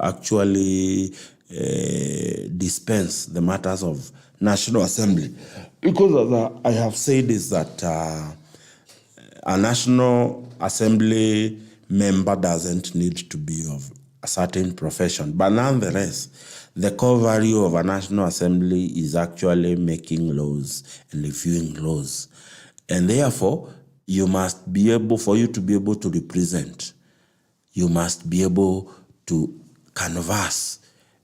actually dispense the matters of National Assembly. Because as I have said is that a National Assembly member doesn't need to be of a certain profession. But nonetheless, the core value of a National Assembly is actually making laws and reviewing laws. And therefore, you must be able, for you to be able to represent, you must be able to canvass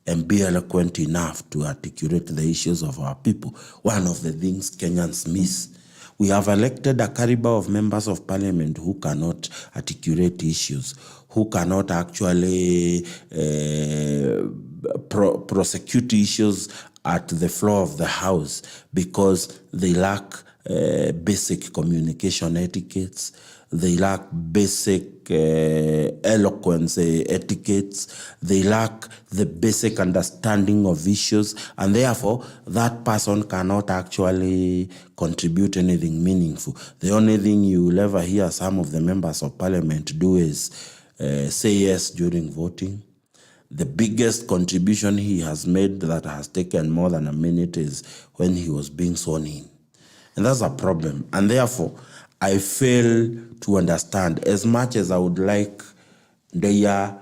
and be eloquent enough to articulate the issues of our people. One of the things Kenyans miss. We have elected a caliber of members of Parliament who cannot articulate issues, who cannot actually prosecute issues at the floor of the House because they lack basic communication etiquettes. They lack basic eloquence etiquettes. They lack the basic understanding of issues. And therefore, that person cannot actually contribute anything meaningful. The only thing you will ever hear some of the members of Parliament do is say yes during voting. The biggest contribution he has made that has taken more than a minute is when he was being sworn in. And that's a problem. And therefore, I fail to understand, as much as I would like Deya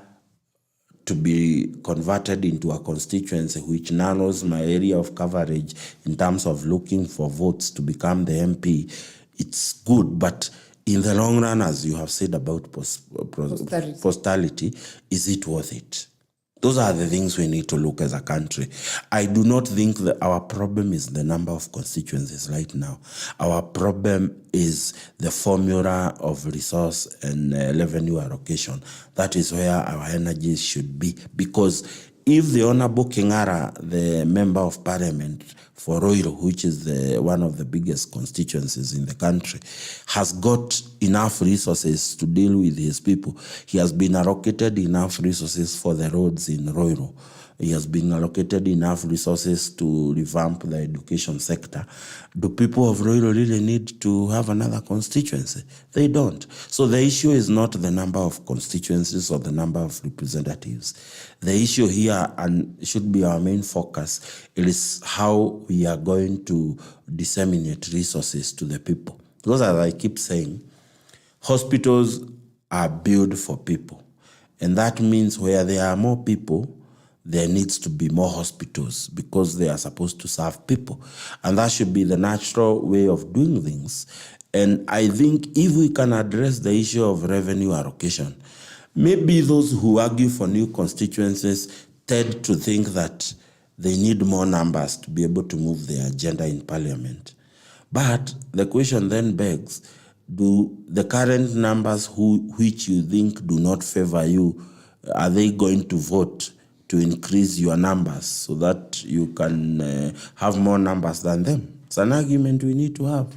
to be converted into a constituency which narrows my area of coverage in terms of looking for votes to become the MP, it's good. But in the long run, as you have said about posterity, is it worth it? Those are the things we need to look as a country. I do not think that our problem is the number of constituencies right now. Our problem is the formula of resource and revenue allocation. That is where our energies should be. Because if the Honorable Kingara, the Member of Parliament for Roiro, which is one of the biggest constituencies in the country, has got enough resources to deal with his people, he has been allocated enough resources for the roads in Roiro, he has been allocated enough resources to revamp the education sector, do people of Roiro really need to have another constituency? They don't. So the issue is not the number of constituencies or the number of representatives. The issue here, and should be our main focus, it is how we are going to disseminate resources to the people. Because as I keep saying, hospitals are built for people. And that means where there are more people, there needs to be more hospitals because they are supposed to serve people. And that should be the natural way of doing things. And I think if we can address the issue of revenue allocation, maybe those who argue for new constituencies tend to think that they need more numbers to be able to move their agenda in parliament. But the question then begs, do the current numbers which you think do not favor you, are they going to vote to increase your numbers so that you can have more numbers than them? It's an argument we need to have.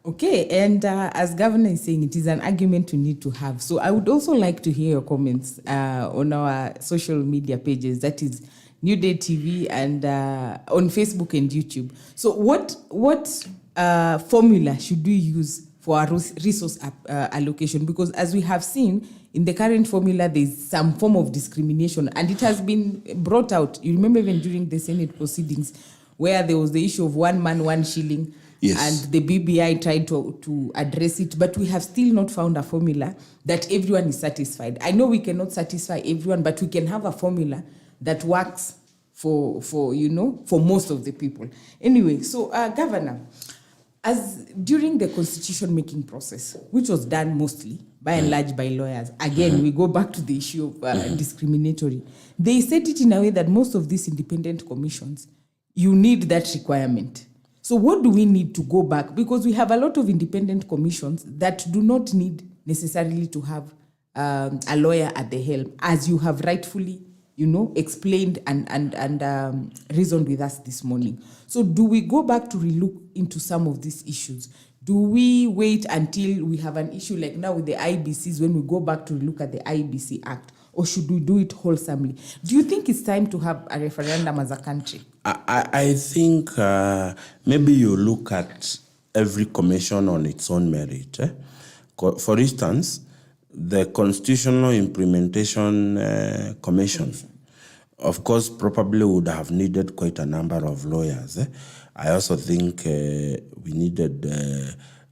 Okay, and as Governor is saying, it is an argument we need to have. So I would also like to hear your comments on our social media pages, that is New Day TV and on Facebook and YouTube. So what formula should we use for our resource allocation? Because as we have seen, in the current formula, there's some form of discrimination, and it has been brought out. You remember even during the Senate proceedings, where there was the issue of 1 man, 1 shilling, yes, and the BBI tried to address it, but we have still not found a formula that everyone is satisfied. I know we cannot satisfy everyone, but we can have a formula that works for most of the people. Anyway, so Governor, as during the constitution making process, which was done mostly by and large by lawyers, again, we go back to the issue of discriminatory. They set it in a way that most of these independent commissions, you need that requirement. So what do we need to go back? Because we have a lot of independent commissions that do not need necessarily to have a lawyer at the helm, as you have rightfully explained and reasoned with us this morning. So do we go back to relook into some of these issues? Do we wait until we have an issue like now with the IBCs when we go back to look at the IBC Act? Or should we do it wholesomely? Do you think it's time to have a referendum as a country? I think maybe you look at every commission on its own merit. For instance, the Constitutional Implementation Commission, of course, probably would have needed quite a number of lawyers. I also think we needed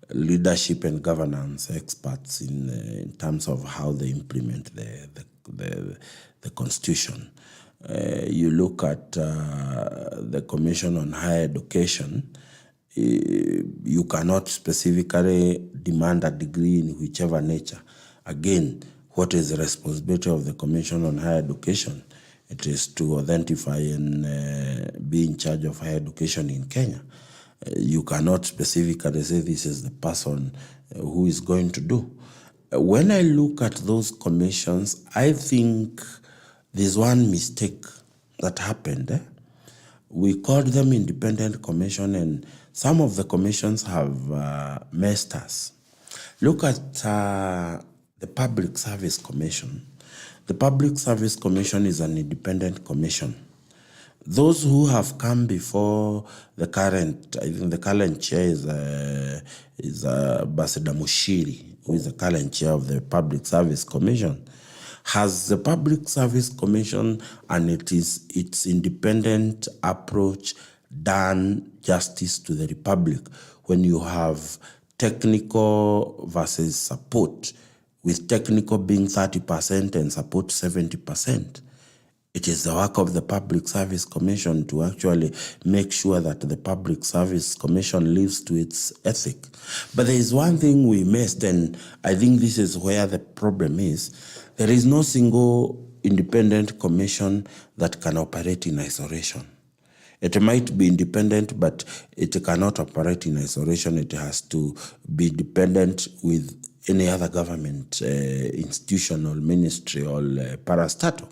leadership and governance experts in terms of how they implement the Constitution. You look at the Commission on Higher Education, you cannot specifically demand a degree in whichever nature. Again, what is the responsibility of the Commission on Higher Education? It is to identify and be in charge of higher education in Kenya. You cannot specifically say this is the person who is going to do. When I look at those commissions, I think there's one mistake that happened. We called them independent commission, and some of the commissions have messed us. Look at the Public Service Commission. The Public Service Commission is an independent commission. Those who have come before the current, I think the current chair is Ambassador Mushiri, who is the current chair of the Public Service Commission. Has the Public Service Commission and its independent approach done justice to the Republic when you have technical versus support, with technical being 30% and support 70%? It is the work of the Public Service Commission to actually make sure that the Public Service Commission lives to its ethic. But there is one thing we missed, and I think this is where the problem is. There is no single independent commission that can operate in isolation. It might be independent, but it cannot operate in isolation. It has to be dependent with any other government institution or ministry or parastatal.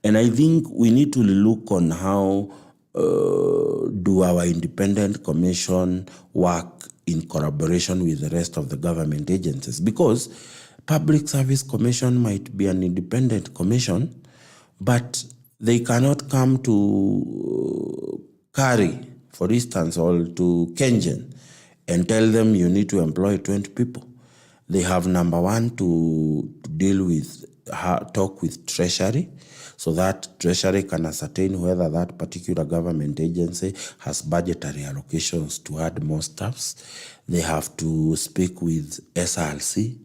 And I think we need to look on how do our independent commission work in collaboration with the rest of the government agencies, because Public Service Commission might be an independent commission, but they cannot come to Kari, for instance, or to Kengen and tell them you need to employ 20 people. They have, number one, to deal with, talk with Treasury, so that Treasury can ascertain whether that particular government agency has budgetary allocations to add more staffs. They have to speak with SRC,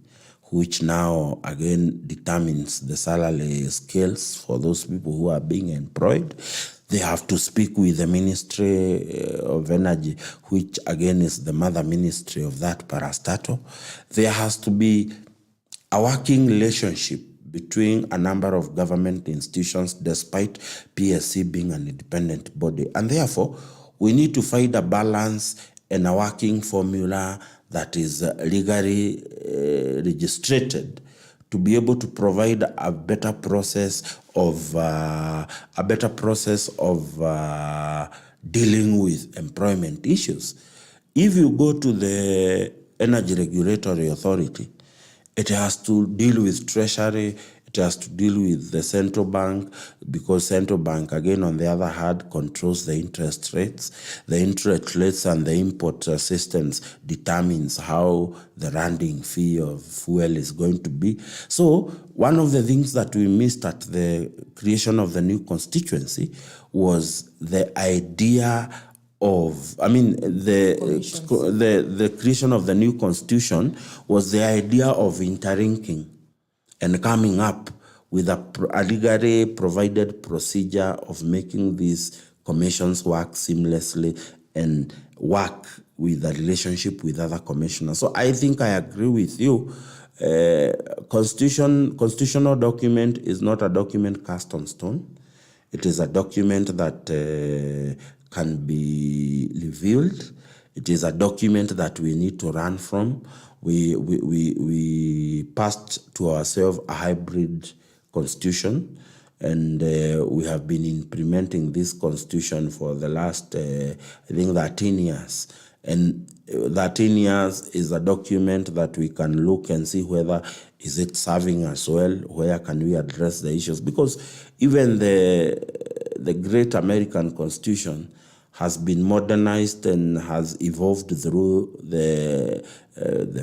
which now again determines the salary scales for those people who are being employed. They have to speak with the Ministry of Energy, which again is the mother ministry of that parastatal. There has to be a working relationship between a number of government institutions, despite PSC being an independent body. And therefore, we need to find a balance and a working formula that is legally registered to be able to provide a better process of dealing with employment issues. If you go to the Energy Regulatory Authority, it has to deal with Treasury, it has to deal with the central bank, because central bank, again, on the other hand, controls the interest rates. The interest rates and the import assistance determines how the landing fee of fuel is going to be. So one of the things that we missed at the creation of the new constituency was the idea of, the creation of the new constitution was the idea of interlinking and coming up with a legally provided procedure of making these commissions work seamlessly and work with a relationship with other commissioners. So I think I agree with you. Constitutional document is not a document cast on stone. It is a document that can be revealed. It is a document that we need to run from. We passed to ourselves a hybrid constitution, and we have been implementing this constitution for the last, 13 years. And 13 years is a document that we can look and see whether is it serving us well, where can we address the issues. Because even the great American Constitution has been modernized and has evolved through the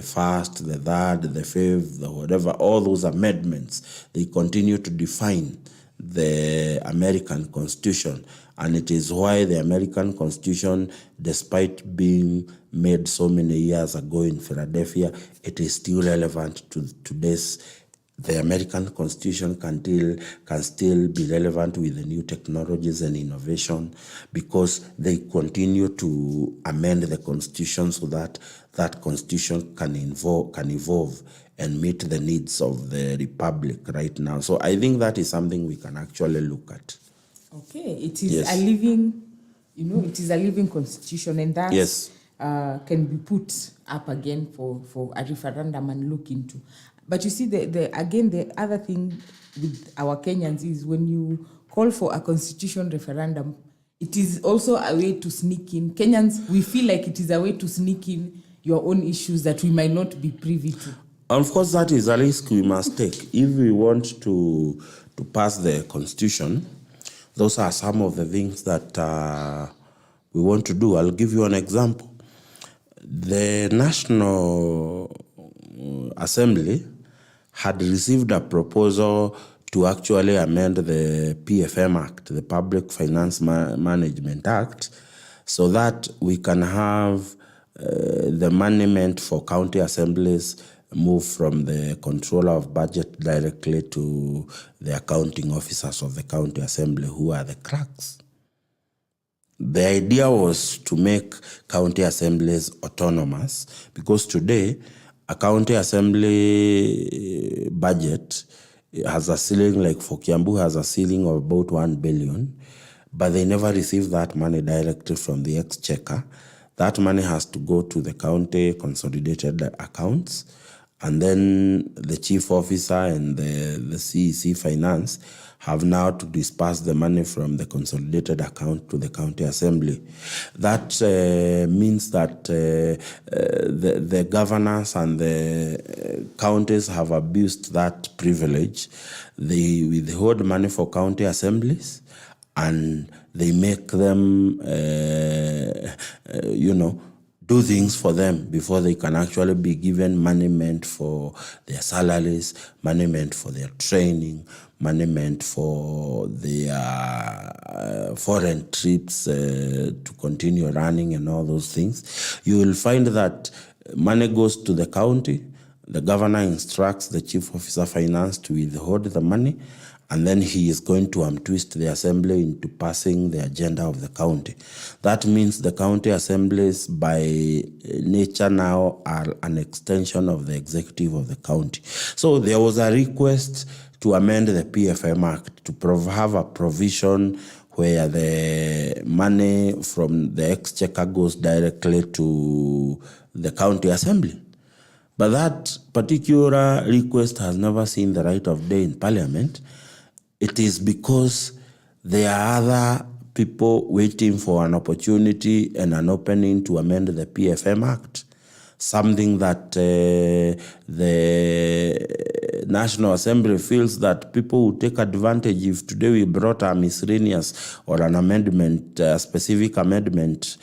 first, the third, the fifth, the whatever, all those amendments. They continue to define the American Constitution. And it is why the American Constitution, despite being made so many years ago in Philadelphia, it is still relevant to today's. The American Constitution can still be relevant with the new technologies and innovation, because they continue to amend the Constitution so that that Constitution can evolve and meet the needs of the Republic right now. So I think that is something we can actually look at. Okay, it is a living, it is a living Constitution, and that can be put up again for a referendum and look into. But you see, the other thing with our Kenyans is when you call for a constitution referendum, it is also a way to sneak in. Kenyans, we feel like it is a way to sneak in your own issues that we might not be privy to. Of course, that is a risk we must take. If we want to pass the constitution, those are some of the things that we want to do. I'll give you an example. The National Assembly had received a proposal to actually amend the PFM Act, the Public Finance Management Act, so that we can have the management for county assemblies move from the controller of budget directly to the accounting officers of the county assembly, who are the clerks. The idea was to make county assemblies autonomous, because today a county assembly budget has a ceiling, like for Kiambu has a ceiling of about 1 billion, but they never receive that money directly from the exchequer. That money has to go to the county consolidated accounts, And then the chief officer and the CEC finance have now to disperse the money from the consolidated account to the county assembly. That means that the governors and the counties have abused that privilege. They withhold money for county assemblies and they make them, do things for them before they can actually be given money meant for their salaries, money meant for their training, money meant for their foreign trips to continue running and all those things. You will find that money goes to the county, the governor instructs the chief officer finance to withhold the money, and then he is going to twist the assembly into passing the agenda of the county. That means the county assemblies by nature now are an extension of the executive of the county. So there was a request to amend the PFM Act to have a provision where the money from the exchequer goes directly to the county assembly. But that particular request has never seen the light of day in Parliament. It is because there are other people waiting for an opportunity and an opening to amend the PFM Act, something that the National Assembly feels that people will take advantage if today we brought a miscellaneous or an amendment, a specific amendment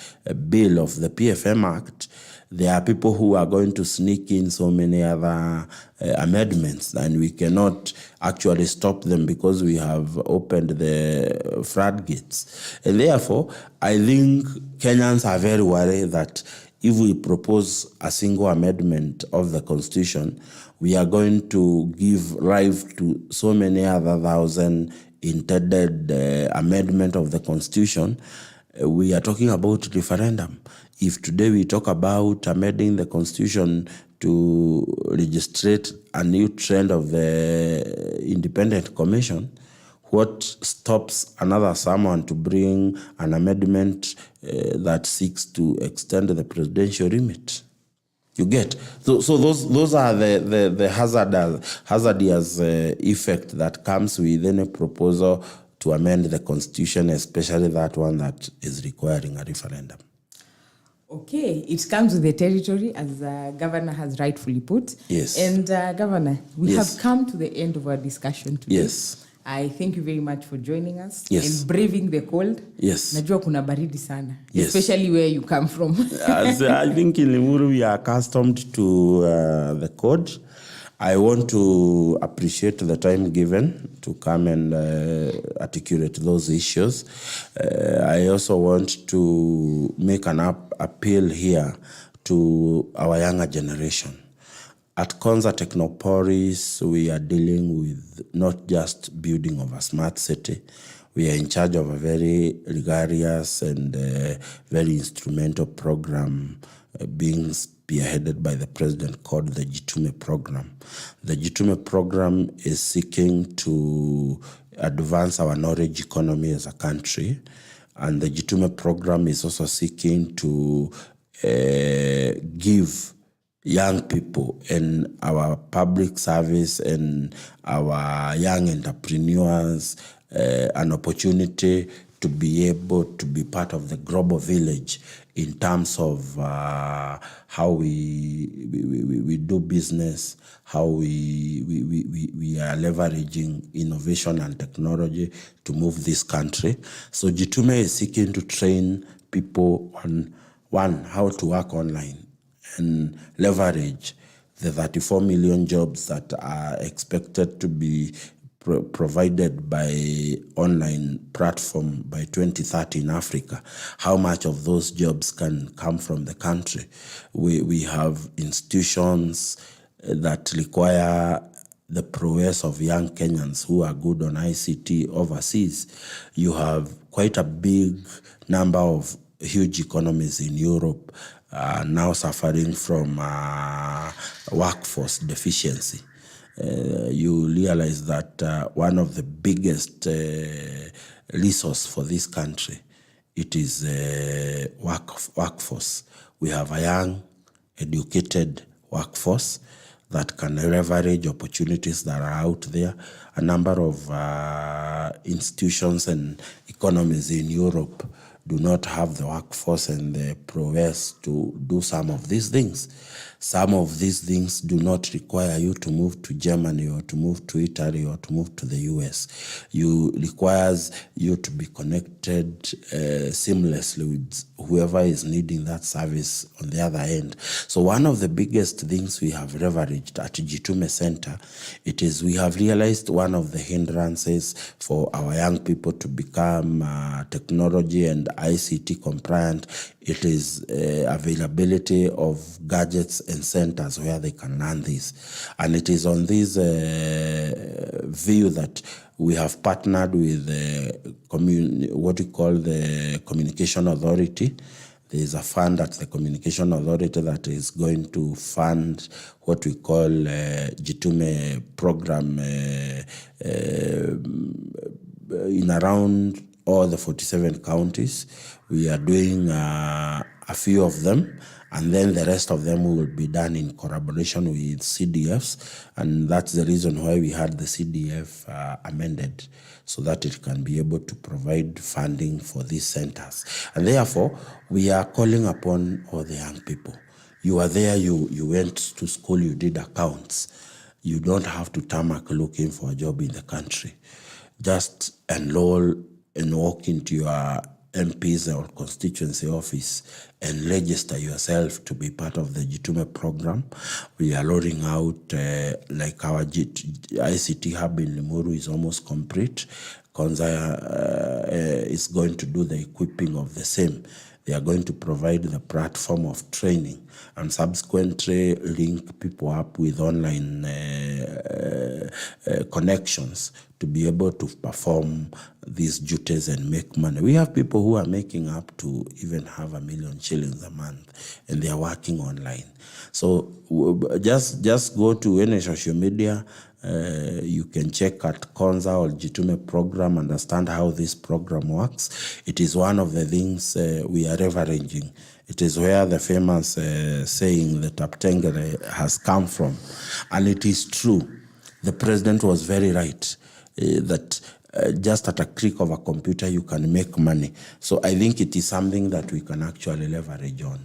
bill of the PFM Act. There are people who are going to sneak in so many other amendments, and we cannot actually stop them because we have opened the floodgates. And therefore, I think Kenyans are very worried that if we propose a single amendment of the Constitution, we are going to give rise to so many other thousand intended amendment of the Constitution. We are talking about referendum. If today we talk about amending the Constitution to registrate a new trend of the Independent Commission, what stops another someone to bring an amendment that seeks to extend the presidential remit? You get? So those are the hazardous effect that comes with any proposal to amend the Constitution, especially that one that is requiring a referendum. Okay, it comes with the territory, as the governor has rightfully put. Yes. And Governor, we Yes. have come to the end of our discussion today. Yes. I thank you very much for joining us Yes. and braving the cold. Yes. Najua kuna baridi sana, Yes. especially where you come from. As I think in Limuru we are accustomed to the code. I want to appreciate the time given to come and articulate those issues. I also want to make an appeal here to our younger generation. At Konza Technopolis, we are dealing with not just building of a smart city. We are in charge of a very rigorous and very instrumental program being spearheaded by the president called the Jitume program. The Jitume program is seeking to advance our knowledge economy as a country, and the Jitume program is also seeking to give young people in our public service and our young entrepreneurs an opportunity to be able to be part of the global village in terms of how we do business, how we are leveraging innovation and technology to move this country. So Jitume is seeking to train people on, one, how to work online and leverage the 34 million jobs that are expected to be provided by online platform by 2030 in Africa. How much of those jobs can come from the country? We have institutions that require the prowess of young Kenyans who are good on ICT overseas. You have quite a big number of huge economies in Europe now suffering from workforce deficiency. You realize that one of the biggest resource for this country, it is workforce. We have a young, educated workforce, that can leverage opportunities that are out there. A number of institutions and economies in Europe do not have the workforce and the prowess to do some of these things. Some of these things do not require you to move to Germany or to move to Italy or to move to the US. Requires you to be connected seamlessly with whoever is needing that service on the other end. So one of the biggest things we have leveraged at Jitume Center, it is we have realized one of the hindrances for our young people to become technology and ICT compliant, it is availability of gadgets and centers where they can learn this. And it is on this view that we have partnered with what we call the Communication Authority. There is a fund at the Communication Authority that is going to fund what we call Jitume program in around all the 47 counties. We are doing a few of them, and then the rest of them will be done in collaboration with CDFs, and that's the reason why we had the CDF amended, so that it can be able to provide funding for these centers. And therefore, we are calling upon all the young people. You are there, you went to school, you did accounts. You don't have to tarmac looking for a job in the country. Just enroll and walk into your MP's or constituency office and register yourself to be part of the Jitume program. We are rolling out like our ICT hub in Limuru is almost complete. Konza is going to do the equipping of the same. They are going to provide the platform of training and subsequently link people up with online connections to be able to perform these duties and make money. We have people who are making up to even have 1 million shillings a month, and they are working online. So just go to any social media. You can check at Konza or Jitume program, understand how this program works. It is one of the things we are leveraging. It is where the famous saying that Aptengere has come from. And it is true. The president was very right that just at a click of a computer you can make money. So I think it is something that we can actually leverage on.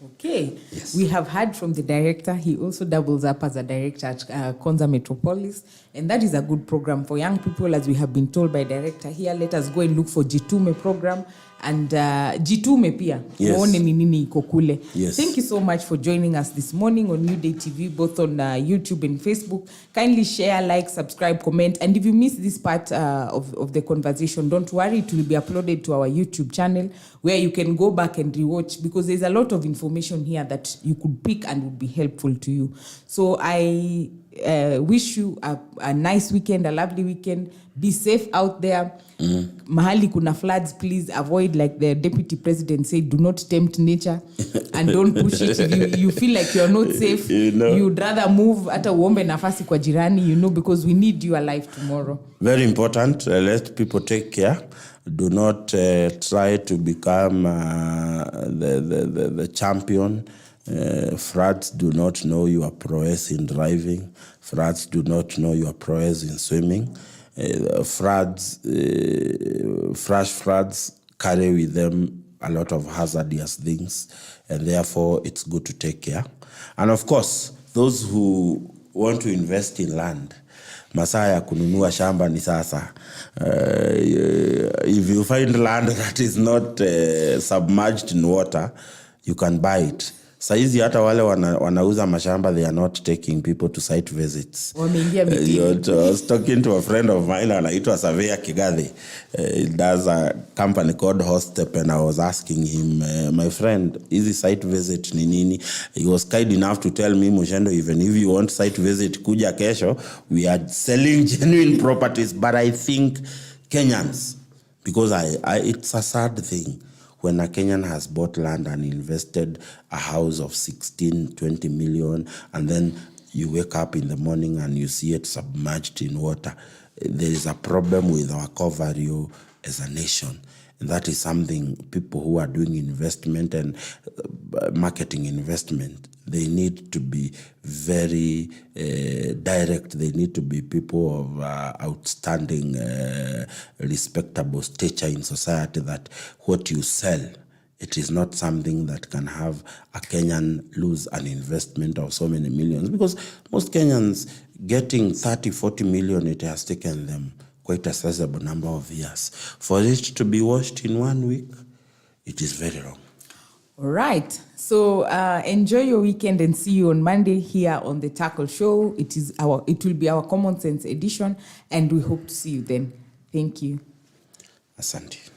Okay. Yes. We have heard from the director. He also doubles up as a director at Konza Metropolis. And that is a good program for young people, as we have been told by director here. Let us go and look for Jitume program. And Jitume pia. Yes. Muone ni nini iko kule. Yes. Thank you so much for joining us this morning on New Day TV, both on YouTube and Facebook. Kindly share, like, subscribe, comment. And if you missed this part of the conversation, don't worry. It will be uploaded to our YouTube channel where you can go back and rewatch, because there's a lot of information here that you could pick and would be helpful to you. So I wish you a nice weekend, a lovely weekend. Be safe out there. Mahali kuna floods, please avoid, like the deputy president said, do not tempt nature and don't push it. If you feel like you're not safe, you'd rather move hata uombe nafasi kwa jirani, because we need you alive tomorrow. Very important. Let people take care. Do not try to become the champion. Frats do not know your prowess in driving. Frats do not know your prowess in swimming. Fresh floods carry with them a lot of hazardous things, and therefore it's good to take care. And of course, those who want to invest in land, masaa ya kununua shamba ni sasa. If you find land that is not submerged in water, you can buy it. Saizi hata wale wanauza mashamba, they are not taking people to site visits. I was talking to a friend of mine, anaitwa Surveyor Kigathi. He does a company called Hostep, and I was asking him, my friend, is the site visit ni nini? He was kind enough to tell me, Muchendu, even if you want site visit, kuja kesho, we are selling genuine properties. But I think Kenyans, because it's a sad thing, when a Kenyan has bought land and invested a house of 16, 20 million, and then you wake up in the morning and you see it submerged in water, there is a problem with our core value as a nation. And that is something people who are doing investment and marketing investment, they need to be very direct. They need to be people of outstanding, respectable stature in society, that what you sell, it is not something that can have a Kenyan lose an investment of so many millions, because most Kenyans getting 30, 40 million, it has taken them quite a sizable number of years. For it to be washed in 1 week, it is very wrong. All right. So enjoy your weekend and see you on Monday here on the Tackle Show. It will be our Common Sense edition, and we hope to see you then. Thank you. Asante.